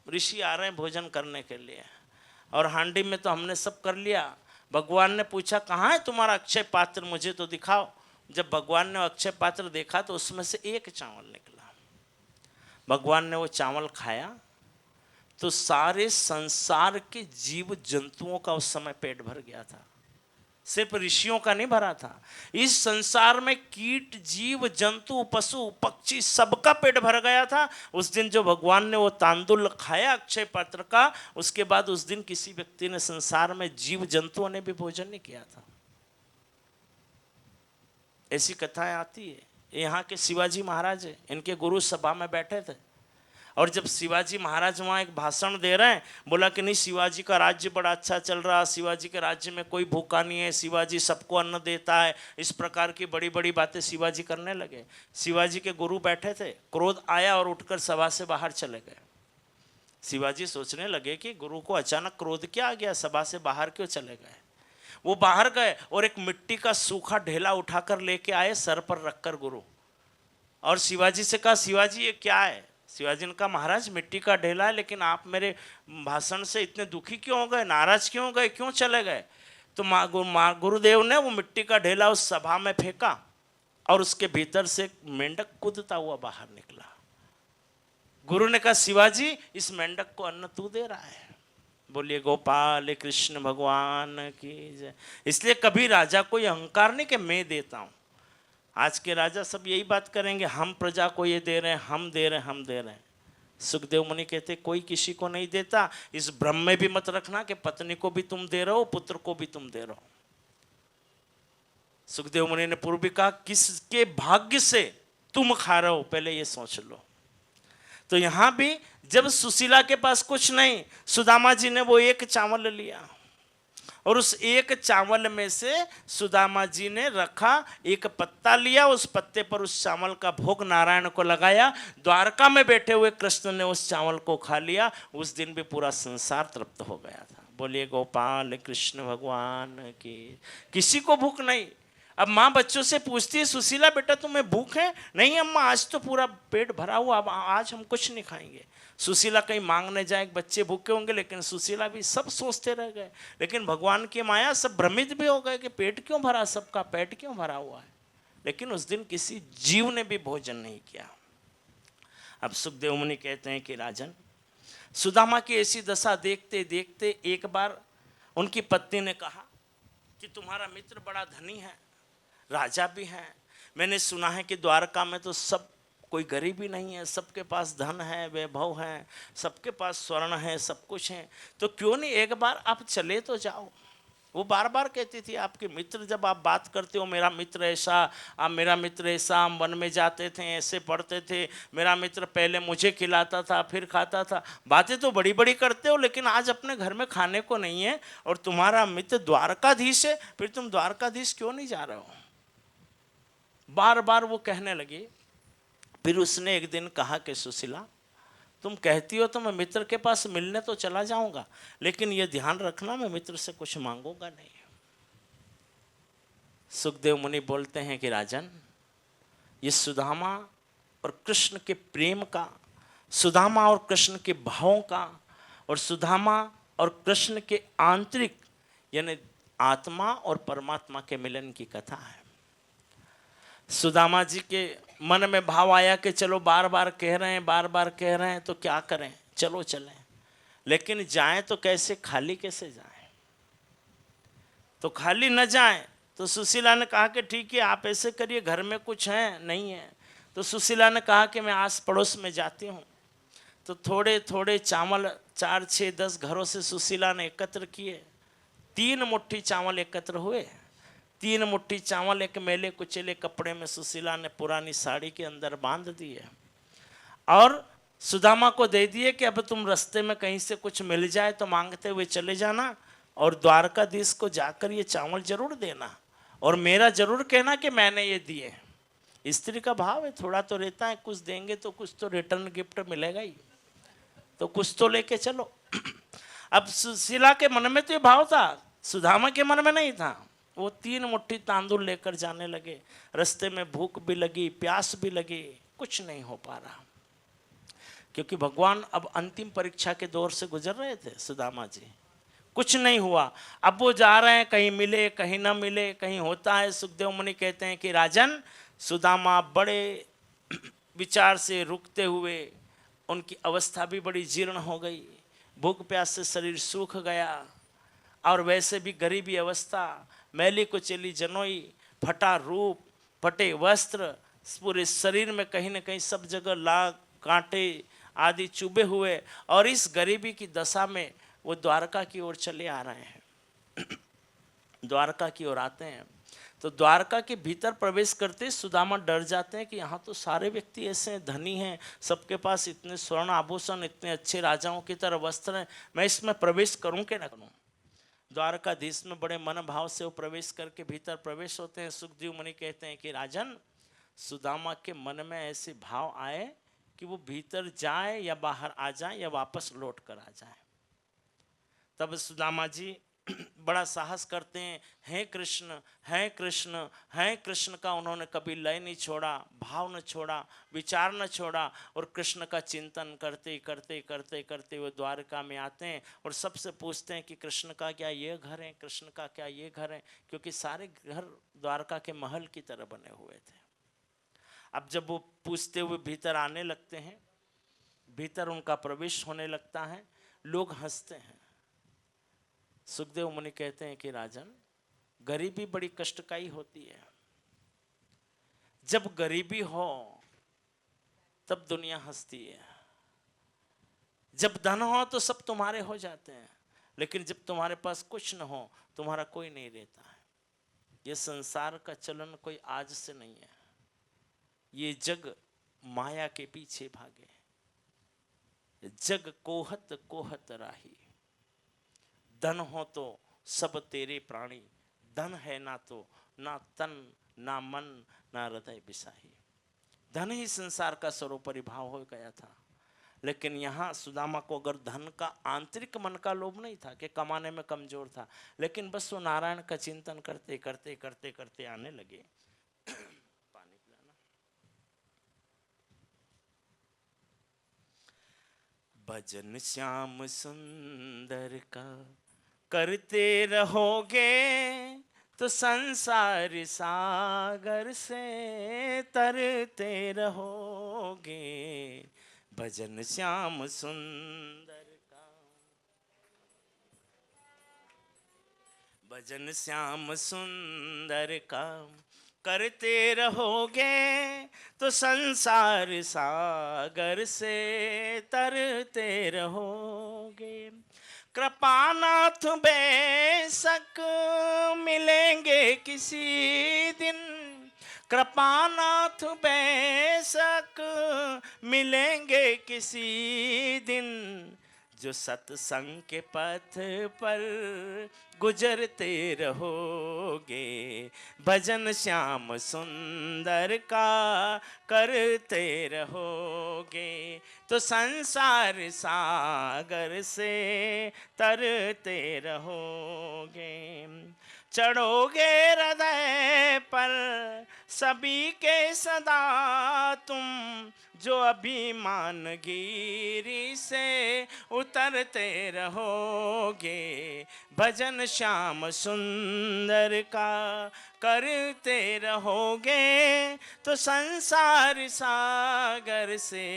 ऋषि आ रहे हैं भोजन करने के लिए और हांडी में तो हमने सब कर लिया। भगवान ने पूछा कहाँ है तुम्हारा अक्षय पात्र, मुझे तो दिखाओ। जब भगवान ने अक्षय पात्र देखा तो उसमें से 1 चावल निकला। भगवान ने वो चावल खाया तो सारे संसार के जीव जंतुओं का उस समय पेट भर गया था, सिर्फ ऋषियों का नहीं भरा था। इस संसार में कीट जीव जंतु पशु पक्षी सबका पेट भर गया था। उस दिन जो भगवान ने वो तांदुल खाया अक्षय पात्र का, उसके बाद उस दिन किसी व्यक्ति ने संसार में जीव जंतुओं ने भी भोजन नहीं किया था। ऐसी कथाएं आती है। यहाँ के शिवाजी महाराज है, इनके गुरु सभा में बैठे थे और जब शिवाजी महाराज वहाँ एक भाषण दे रहे हैं, बोला कि नहीं शिवाजी का राज्य बड़ा अच्छा चल रहा, शिवाजी के राज्य में कोई भूखा नहीं है, शिवाजी सबको अन्न देता है, इस प्रकार की बड़ी बड़ी बातें शिवाजी करने लगे। शिवाजी के गुरु बैठे थे, क्रोध आया और उठकर सभा से बाहर चले गए। शिवाजी सोचने लगे कि गुरु को अचानक क्रोध क्या आ गया, सभा से बाहर क्यों चले गए। वो बाहर गए और एक मिट्टी का सूखा ढेला उठाकर लेके आए, सर पर रखकर गुरु, और शिवाजी से कहा शिवाजी ये क्या है। शिवाजी ने कहा महाराज मिट्टी का ढेला है, लेकिन आप मेरे भाषण से इतने दुखी क्यों हो गए, नाराज क्यों हो गए, क्यों चले गए? तो गुरुदेव ने वो मिट्टी का ढेला उस सभा में फेंका और उसके भीतर से एक मेंढक कूदता हुआ बाहर निकला। गुरु ने कहा शिवाजी इस मेंढक को अन्न तू दे रहा है। बोलिए गोपाल कृष्ण भगवान की जय। इसलिए कभी राजा को ये अहंकार नहीं कि मैं देता हूं। आज के राजा सब यही बात करेंगे, हम प्रजा को ये दे रहे हैं, हम दे रहे हैं, हम दे रहे हैं। सुखदेव मुनि कहते कोई किसी को नहीं देता। इस भ्रम में भी मत रखना कि पत्नी को भी तुम दे रहे हो, पुत्र को भी तुम दे रहे हो। सुखदेव मुनि ने पूर्व भी कहा किसके भाग्य से तुम खा रहे हो, पहले ये सोच लो। तो यहां भी जब सुशीला के पास कुछ नहीं, सुदामा जी ने वो एक चावल लिया और उस एक चावल में से सुदामा जी ने रखा, एक पत्ता लिया, उस पत्ते पर उस चावल का भोग नारायण को लगाया। द्वारका में बैठे हुए कृष्ण ने उस चावल को खा लिया। उस दिन भी पूरा संसार तृप्त हो गया था। बोलिए गोपाल कृष्ण भगवान की। किसी को भूख नहीं। अब माँ बच्चों से पूछती है सुशीला बेटा तुम्हें भूख है? नहीं अम्मा आज तो पूरा पेट भरा हुआ, अब आज हम कुछ नहीं खाएंगे। सुशीला कहीं मांगने जाए, बच्चे भूखे होंगे, लेकिन सुशीला भी सब सोचते रह गए। लेकिन भगवान की माया सब भ्रमित भी हो गए कि पेट क्यों भरा, सबका पेट क्यों भरा हुआ है। लेकिन उस दिन किसी जीव ने भी भोजन नहीं किया। अब सुखदेव मुनि कहते हैं कि राजन सुदामा की ऐसी दशा देखते देखते एक बार उनकी पत्नी ने कहा कि तुम्हारा मित्र बड़ा धनी है, राजा भी है। मैंने सुना है कि द्वारका में तो सब कोई गरीबी नहीं है, सबके पास धन है, वैभव है, सबके पास स्वर्ण है, सब कुछ है। तो क्यों नहीं एक बार आप चले तो जाओ। वो बार बार कहती थी आपके मित्र जब आप बात करते हो, मेरा मित्र ऐसा, आप मेरा मित्र ऐसा, हम वन में जाते थे, ऐसे पढ़ते थे, मेरा मित्र पहले मुझे खिलाता था फिर खाता था। बातें तो बड़ी बड़ी करते हो, लेकिन आज अपने घर में खाने को नहीं है। और तुम्हारा मित्र द्वारकाधीश है, फिर तुम द्वारकाधीश क्यों नहीं जा रहे हो? बार बार वो कहने लगी। फिर उसने एक दिन कहा कि सुशीला तुम कहती हो तो मैं मित्र के पास मिलने तो चला जाऊंगा, लेकिन ये ध्यान रखना मैं मित्र से कुछ मांगूंगा नहीं। सुखदेव मुनि बोलते हैं कि राजन ये सुदामा और कृष्ण के प्रेम का, सुदामा और कृष्ण के भावों का, और सुदामा और कृष्ण के आंतरिक यानी आत्मा और परमात्मा के मिलन की कथा है। सुदामा जी के मन में भाव आया कि चलो बार बार कह रहे हैं, बार बार कह रहे हैं तो क्या करें, चलो चलें। लेकिन जाएं तो कैसे, खाली कैसे जाएं? तो खाली न जाएं। तो सुशीला ने कहा कि ठीक है आप ऐसे करिए, घर में कुछ है नहीं है। तो सुशीला ने कहा कि मैं आस पड़ोस में जाती हूँ। तो थोड़े थोड़े चावल 4, 6, 10 घरों से सुशीला ने एकत्र किए। 3 मुट्ठी चावल एकत्र हुए। 3 मुट्ठी चावल एक मैले कुचेले कपड़े में सुशीला ने पुरानी साड़ी के अंदर बांध दिए और सुदामा को दे दिए कि अब तुम रास्ते में कहीं से कुछ मिल जाए तो मांगते हुए चले जाना, और द्वारकाधीश को जाकर ये चावल जरूर देना, और मेरा जरूर कहना कि मैंने ये दिए। स्त्री का भाव है, थोड़ा तो रहता है, कुछ देंगे तो कुछ तो रिटर्न गिफ्ट मिलेगा ही, तो कुछ तो लेके चलो। अब सुशीला के मन में तो ये भाव था, सुदामा के मन में नहीं था। वो 3 मुट्ठी तांदूल लेकर जाने लगे। रास्ते में भूख भी लगी, प्यास भी लगी, कुछ नहीं हो पा रहा, क्योंकि भगवान अब अंतिम परीक्षा के दौर से गुजर रहे थे। सुदामा जी कुछ नहीं हुआ। अब वो जा रहे हैं, कहीं मिले कहीं ना मिले, कहीं होता है। सुखदेव मुनि कहते हैं कि राजन सुदामा बड़े विचार से रुकते हुए, उनकी अवस्था भी बड़ी जीर्ण हो गई, भूख प्यास से शरीर सूख गया, और वैसे भी गरीबी अवस्था, मैली कुचेली जनोई, फटा रूप, फटे वस्त्र, पूरे शरीर में कहीं न कहीं सब जगह लाग कांटे आदि चुभे हुए, और इस गरीबी की दशा में वो द्वारका की ओर चले आ रहे हैं। द्वारका की ओर आते हैं तो द्वारका के भीतर प्रवेश करते सुदामा डर जाते हैं कि यहाँ तो सारे व्यक्ति ऐसे धनी हैं, सबके पास इतने स्वर्ण आभूषण, इतने अच्छे राजाओं की तरह वस्त्र हैं, मैं इसमें प्रवेश करूँ कि न करूँ। द्वारकाधीश में बड़े मन भाव से वो प्रवेश करके भीतर प्रवेश होते हैं। सुखदेव मुनि कहते हैं कि राजन सुदामा के मन में ऐसे भाव आए कि वो भीतर जाए या बाहर आ जाए या वापस लौट कर आ जाए। तब सुदामा जी बड़ा साहस करते हैं, हे कृष्ण हे कृष्ण हे कृष्ण का उन्होंने कभी लय नहीं छोड़ा, भाव न छोड़ा, विचार न छोड़ा, और कृष्ण का चिंतन करते करते करते करते वो द्वारका में आते हैं और सबसे पूछते हैं कि कृष्ण का क्या ये घर है, कृष्ण का क्या ये घर है, क्योंकि सारे घर द्वारका के महल की तरह बने हुए थे। अब जब वो पूछते हुए भीतर आने लगते हैं, भीतर उनका प्रवेश होने लगता है, लोग हंसते हैं। सुखदेव मुनि कहते हैं कि राजन, गरीबी बड़ी कष्टकारी होती है। जब गरीबी हो तब दुनिया हंसती है, जब धन हो तो सब तुम्हारे हो जाते हैं, लेकिन जब तुम्हारे पास कुछ न हो तुम्हारा कोई नहीं रहता है। ये संसार का चलन कोई आज से नहीं है, ये जग माया के पीछे भागे, जग कोहत कोहत राही। धन हो तो सब तेरे प्राणी, धन है ना तो ना तन ना मन ना हृदय बिसाही। धन ही संसार का सर्वोपरि भाव हो गया था। लेकिन यहाँ सुदामा को अगर धन का आंतरिक मन का लोभ नहीं था कि कमाने में कमजोर था, लेकिन बस वो नारायण का चिंतन करते करते करते करते आने लगे। पानी पिलाना। भजन श्याम सुंदर का करते रहोगे तो संसार सागर से तरते रहोगे। भजन श्याम सुंदर का, भजन श्याम सुंदर का करते रहोगे तो संसार सागर से तरते रहोगे। कृपानाथ बेशक मिलेंगे किसी दिन, कृपानाथ बेशक मिलेंगे किसी दिन, जो सत्संग के पथ पर गुजरते रहोगे। भजन श्याम सुंदर का करते रहोगे तो संसार सागर से तरते रहोगे। चढ़ोगे हृदय पर सभी के सदा तुम, जो अभिमान गिरी से उतरते रहोगे। भजन श्याम सुंदर का करते रहोगे तो संसार सागर से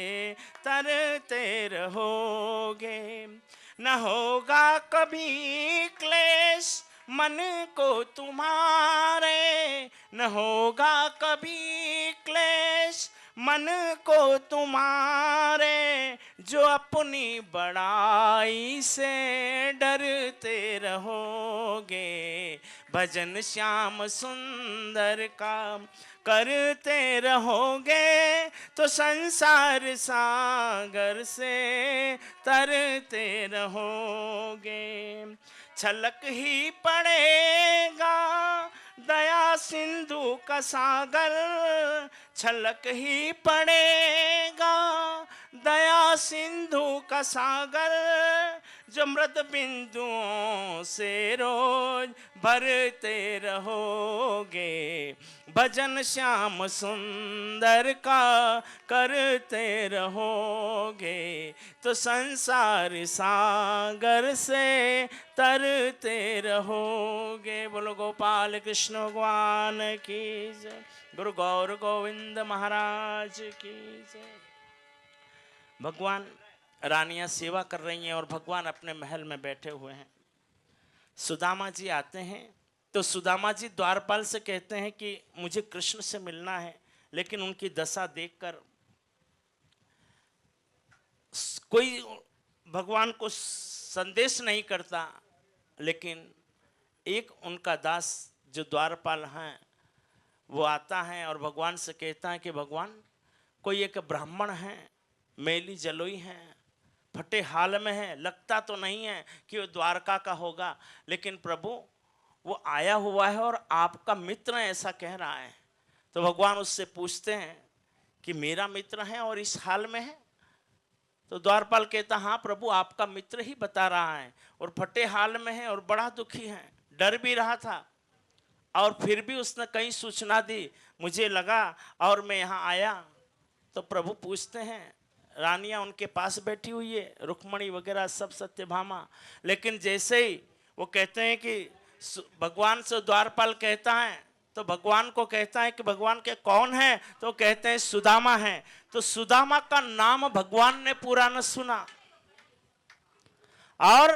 तरते रहोगे। न होगा कभी क्लेश मन को तुम्हारे, न होगा कभी क्लेश मन को तुम्हारे, जो अपनी बड़ाई से डरते रहोगे। भजन श्याम सुंदर का करते रहोगे तो संसार सागर से तरते रहोगे। छलक ही पड़ेगा दया सिंधु का सागर, छलक ही पड़ेगा दया सिंधु का सागर, जो मृत बिंदुओं से रोज भरते रहोगे। भजन श्याम सुंदर का करते रहोगे तो संसार सागर से तरते रहोगे। बोलो गोपाल कृष्ण भगवान की जय, गुरु गौर गोविंद महाराज की जय। भगवान रानियां सेवा कर रही हैं और भगवान अपने महल में बैठे हुए हैं। सुदामा जी आते हैं तो सुदामा जी द्वारपाल से कहते हैं कि मुझे कृष्ण से मिलना है, लेकिन उनकी दशा देखकर कोई भगवान को संदेश नहीं करता। लेकिन एक उनका दास जो द्वारपाल हैं वो आता है और भगवान से कहता है कि भगवान, कोई एक ब्राह्मण है, मेली जलोई है, फटे हाल में है, लगता तो नहीं है कि वो द्वारका का होगा, लेकिन प्रभु वो आया हुआ है और आपका मित्र ऐसा कह रहा है। तो भगवान उससे पूछते हैं कि मेरा मित्र है और इस हाल में है? तो द्वारपाल कहता, हाँ प्रभु, आपका मित्र ही बता रहा है और फटे हाल में है और बड़ा दुखी है, डर भी रहा था, और फिर भी उसने कई सूचना दी, मुझे लगा और मैं यहाँ आया। तो प्रभु पूछते हैं, रानियां उनके पास बैठी हुई है, रुक्मणी वगैरह सब, सत्यभामा, लेकिन जैसे ही वो कहते हैं कि भगवान से द्वारपाल कहता है, तो भगवान को कहता है कि भगवान के कौन है, तो कहते हैं सुदामा है। तो सुदामा का नाम भगवान ने पूरा न सुना, और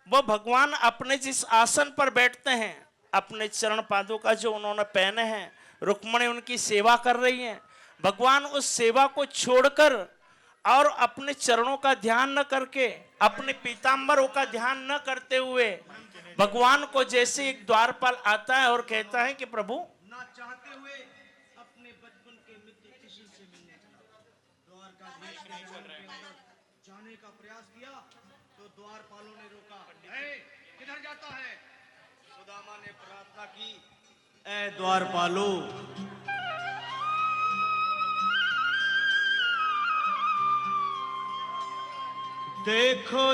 वो भगवान अपने जिस आसन पर बैठते हैं, अपने चरण पादों का जो उन्होंने पहने हैं, रुक्मणी उनकी सेवा कर रही हैं, भगवान उस सेवा को छोड़कर और अपने चरणों का ध्यान न करके, अपने पीतांबरों का ध्यान न करते हुए, भगवान को जैसे एक द्वारपाल आता है और कहता है कि प्रभु, ना चाहते हुए अपने बचपन के मित्र किसी से मिलने चला। द्वारकाधीश के भवन के अंदर जाने का प्रयास किया तो द्वारपालों ने रोका। किधर जाता है? सुदामा ने प्रार्थना की, ए द्वारपालो, देखो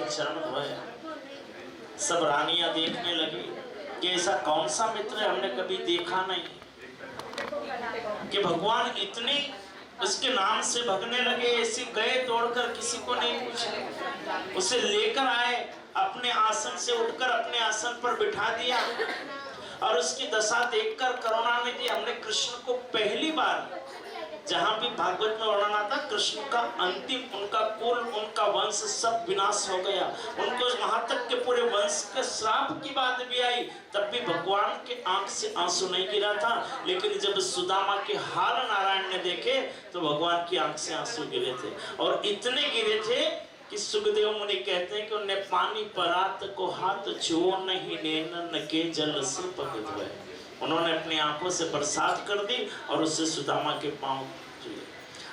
चरण धोए, सब रानियां देखने लगी कि ऐसा कौन सा मित्र है, हमने कभी देखा नहीं कि भगवान इतने उसके नाम से भगने लगे। ऐसे गए दौड़कर, किसी को नहीं पूछा, उसे लेकर आए, अपने आसन से उठकर अपने आसन पर बिठा दिया और उसकी दशा देखकर करुणानिधि हमने कृष्ण को पहली बार, जहां भी भागवत में वर्णन आता, कृष्ण का अंतिम, उनका कुल, उनका वंश सब विनाश हो गया, उनको वहां तक के पूरे वंश के श्राप की बात भी आई, तब भी भगवान के आंख से आंसू नहीं गिरा था। लेकिन जब सुदामा के हाल नारायण ने देखे तो भगवान की आंख से आंसू गिरे थे, और इतने गिरे थे कि सुखदेव मुनि कहते हैं कि उन्हें पानी परात को हाथ छुओ नहीं, नैनन के जल से पग धोए। उन्होंने अपनी आंखों से बरसात कर दी और उससे सुदामा के पांव छुए।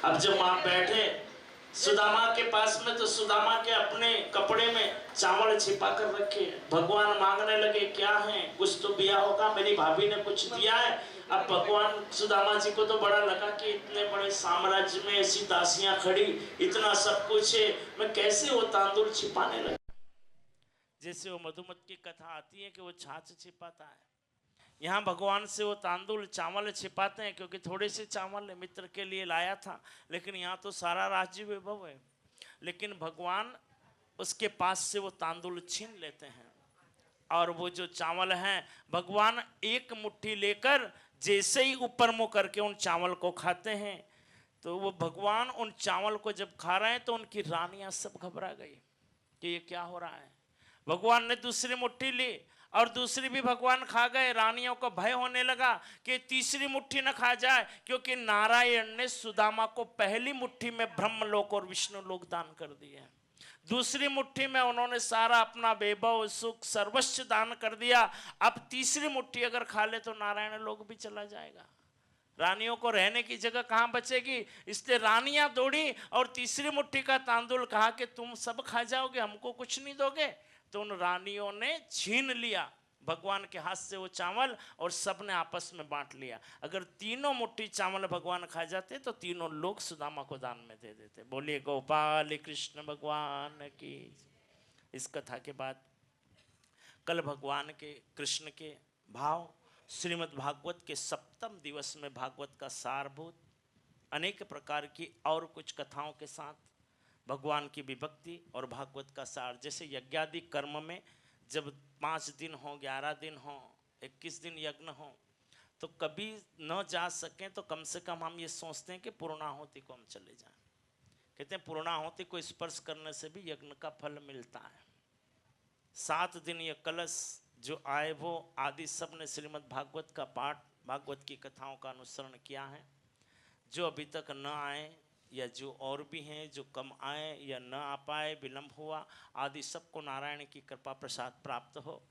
अब जब वहां बैठे सुदामा के पास में, तो सुदामा के अपने कपड़े में चावल छिपा कर रखे। भगवान मांगने लगे, क्या है, कुछ तो दिया होगा, मेरी भाभी ने कुछ दिया है। अब भगवान सुदामा जी को तो बड़ा लगा कि इतने बड़े साम्राज्य में ऐसी दासियां खड़ी, इतना सब कुछ है, मैं कैसे वो तांदूल छिपाने लगा। जैसे वो मधुमत की कथा आती है कि वो छाछ छिपाता है, यहाँ भगवान से वो तांदूल चावल छिपाते हैं, क्योंकि थोड़े से चावल मित्र के लिए लाया था, लेकिन यहाँ तो सारा राज्य वैभव है। लेकिन भगवान उसके पास से वो तांदूल छीन लेते हैं, और वो जो चावल हैं भगवान एक मुट्ठी लेकर जैसे ही ऊपर मुँह करके उन चावल को खाते हैं, तो वो भगवान उन चावल को जब खा रहे हैं तो उनकी रानियां सब घबरा गई कि ये क्या हो रहा है। भगवान ने दूसरी मुट्ठी ली और दूसरी भी भगवान खा गए। रानियों को भय होने लगा कि तीसरी मुट्ठी न खा जाए, क्योंकि नारायण ने सुदामा को पहली मुट्ठी में ब्रह्मलोक और विष्णु लोक दान कर दिए, दूसरी मुट्ठी में उन्होंने सारा अपना वैभव सुख सर्वस्व दान कर दिया। अब तीसरी मुट्ठी अगर खा ले तो नारायण लोक भी चला जाएगा, रानियों को रहने की जगह कहाँ बचेगी। इसलिए रानियां दौड़ी और तीसरी मुट्ठी का तांदूल कहा कि तुम सब खा जाओगे, हमको कुछ नहीं दोगे। तो उन रानियों ने छीन लिया भगवान के हाथ से वो चावल और सबने आपस में बांट लिया। अगर तीनों मुट्ठी चावल भगवान खा जाते तो तीनों लोग सुदामा को दान में दे देते। बोलिए गोपाल कृष्ण भगवान की। इस कथा के बाद कल भगवान के कृष्ण के भाव श्रीमद् भागवत के सप्तम दिवस में भागवत का सारभूत अनेक प्रकार की और कुछ कथाओं के साथ भगवान की विभक्ति और भागवत का सार। जैसे यज्ञादि कर्म में जब 5 दिन हो, 11 दिन हो, 21 दिन यज्ञ हो, तो कभी न जा सकें तो कम से कम हम ये सोचते हैं कि पूर्णाहुति को हम चले जाएं। कहते हैं पूर्णाहुति को स्पर्श करने से भी यज्ञ का फल मिलता है। 7 दिन ये कलश जो आए वो आदि सब ने श्रीमद् भागवत का पाठ, भागवत की कथाओं का अनुसरण किया है। जो अभी तक न आए या जो और भी हैं जो कम आए या न आ पाए, विलम्ब हुआ, आदि सबको नारायण की कृपा प्रसाद प्राप्त हो।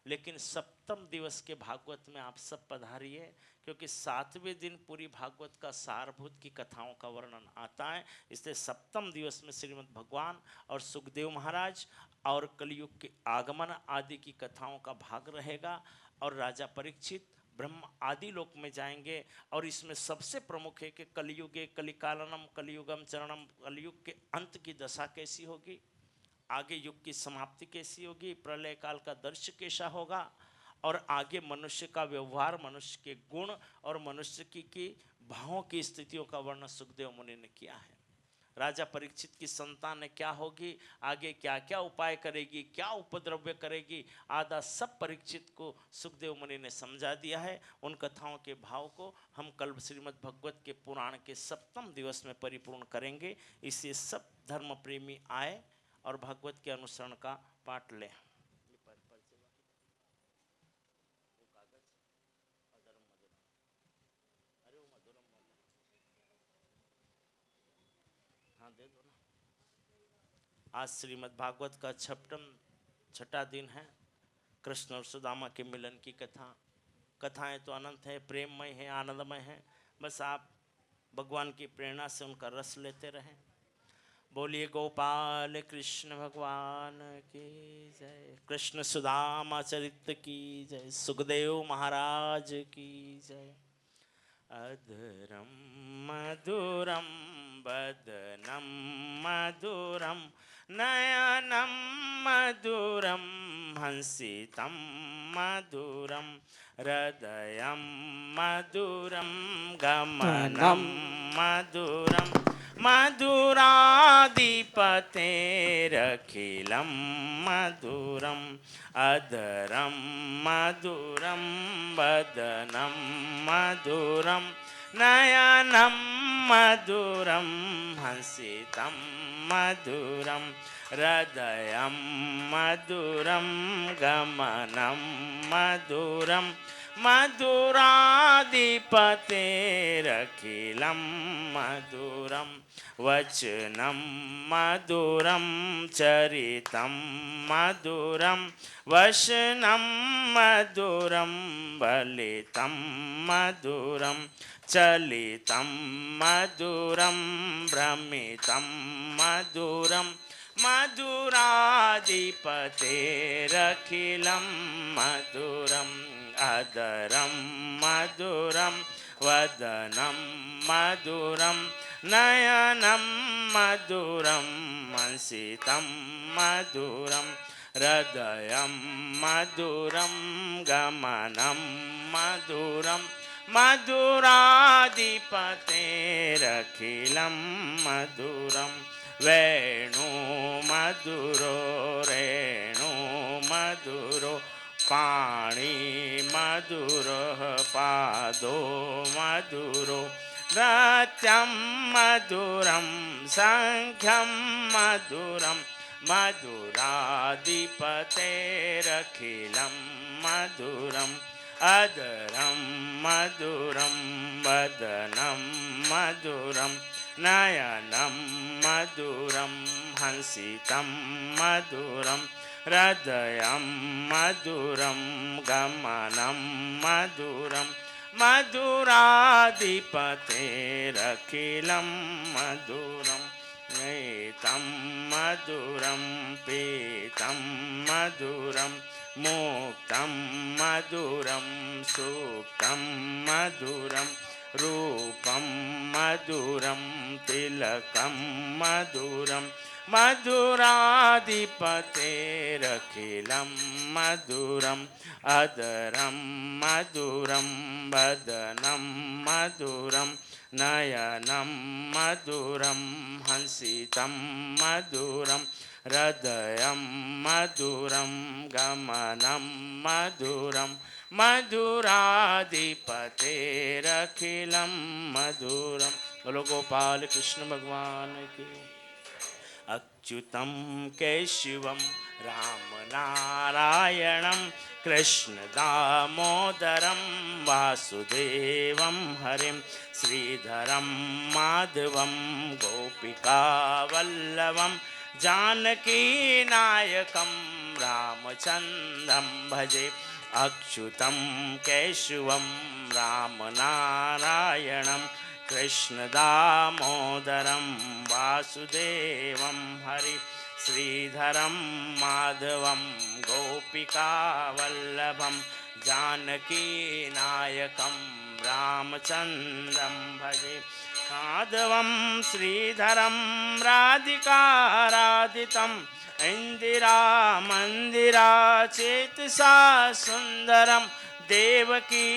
लेकिन सप्तम दिवस के भागवत में आप सब पधारिए, क्योंकि 7वें दिन पूरी भागवत का सारभूत की कथाओं का वर्णन आता है। इसलिए सप्तम दिवस में श्रीमद् भगवान और सुखदेव महाराज और कलयुग के आगमन आदि की कथाओं का भाग रहेगा, और राजा परीक्षित ब्रह्म आदि लोक में जाएंगे। और इसमें सबसे प्रमुख है कि कलयुगे कलिकालनम कलयुगम चरणम, कलयुग के अंत की दशा कैसी होगी, आगे युग की समाप्ति कैसी होगी, प्रलय काल का दृश्य कैसा होगा, और आगे मनुष्य का व्यवहार, मनुष्य के गुण और मनुष्य की भावों की स्थितियों का वर्णन सुखदेव मुनि ने किया है। राजा परीक्षित की संतान क्या होगी, आगे क्या क्या उपाय करेगी, क्या उपद्रव्य करेगी, आधा सब परीक्षित को सुखदेव मुनि ने समझा दिया है। उन कथाओं के भाव को हम कल श्रीमद् भगवत के पुराण के सप्तम दिवस में परिपूर्ण करेंगे। इससे सब धर्म प्रेमी आए और भगवत के अनुसरण का पाठ लें। हाँ दे दो ना। आज श्रीमद् भागवत का छठा दिन है। कृष्ण और सुदामा के मिलन की कथा। कथाएं तो अनंत है, प्रेममय है, आनंदमय है। बस आप भगवान की प्रेरणा से उनका रस लेते रहें। बोलिए गोपाल कृष्ण भगवान की जय। कृष्ण सुदामा चरित्र की जय। सुखदेव महाराज की जय। अधरम मधुरम वदनम मधुरम नयनं मधुरं हंसितं मधुरं हृदयं मधुरं गमनं मधुरं मधुराधिपतेरखिलं मधुरम् अधरं मधुरं वदनं मधुरं नयनं मधुरं हंसितं मधुरं हृदयं मधुरं गमनं मधुरं मधुराधिपतेरखिलं मधुरं वचनं मधुरं चरितं मधुरं वचनं मधुरं बलितं मधुरं चलितं मधुरं भ्रमितं मधुरं मधुराधिपतेरखिलं मधुरम् अधरं मधुरं वदनं मधुरं नयनं मधुरं हंसितं मधुरं हृदयं मधुरं गमनं मधुरं मधुराधिपतेरखिलं मधुरं वेणु मधुरो रेणु मधुरो पाणी मधुरो पादो मधुरो नृत्यं मधुरं संख्यं मधुरं मधुराधिपतेरखिलं मधुरम् अधरं मधुरं वदनं मधुरं नयनं मधुरं हंसितं मधुरं हृदयं मधुरं गमनं मधुरं मधुराधिपतेरखिलं मधुरं नेतं मधुरं पीतं मधुरं मुक्तं मधुरं सूक्तं मधुरं रूपं मधुरं तिलकं मधुरं मधुराधिपतेरखिलं मधुरम् अधरं मधुरं वदनं मधुरं नयनं मधुरं हंसितं मधुरं हृदयं मधुरं गमनं मधुरं मधुराधिपतेरखिलं मधुरं। बोलो गोपाल कृष्ण भगवान की। अच्युतं केशवं रामनारायणं कृष्ण दामोदरं वासुदेवं हरिं श्रीधरं माधवं गोपिकावल्लभं जानकीनायकं रामचन्द्रं भजे। अच्युतं केशवं रामनारायणं कृष्ण दामोदरं वासुदेवं हरि श्रीधरं माधवं गोपिकावल्लभं जानकीनायकं रामचन्द्रं भजे। माधवं श्रीधरं राधिकाराधितं इंदिरा मंदिरा चेतसा सुंदरम देवकी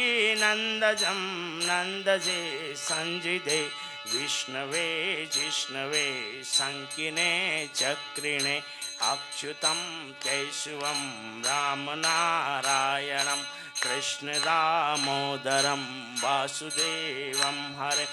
नंदजं नंदजे संजिदे विष्णवे जिष्णवे संकिने चक्रिणे अच्युतं केशवं रामनारायणं कृष्ण दामोदरं वासुदेवं हरे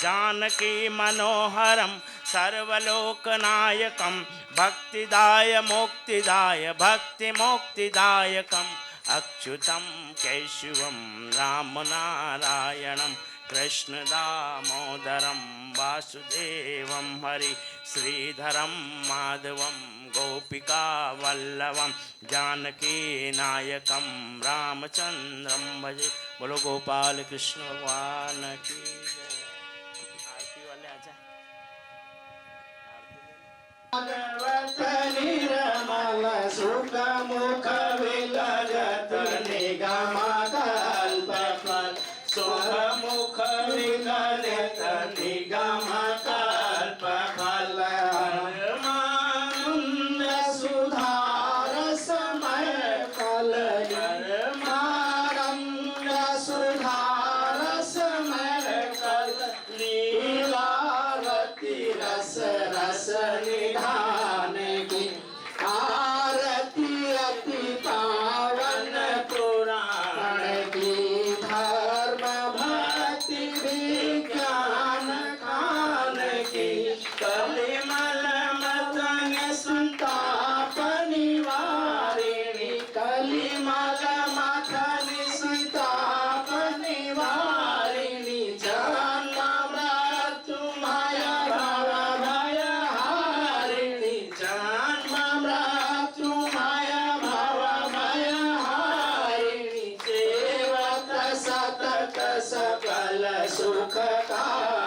जानकी मनोहरं सर्वलोकनायकं भक्तिदाय मोक्तिदाय भक्तिमोक्तिदायकम् अच्युतं केशवं रामनारायणं कृष्ण दामोदरं वासुदेवं हरि श्रीधरं माधवं गोपिकावल्लभं जानकीनायकं रामचन्द्रं भजे। बोलो गोपाल कृष्ण भगवान की जय। आरती वाले आजा। भगवत निर्मल सुख मुख विलगत निगम कल्पफल सुख मुख विलगत निगम कल्पफल परमानंद सकल सुख का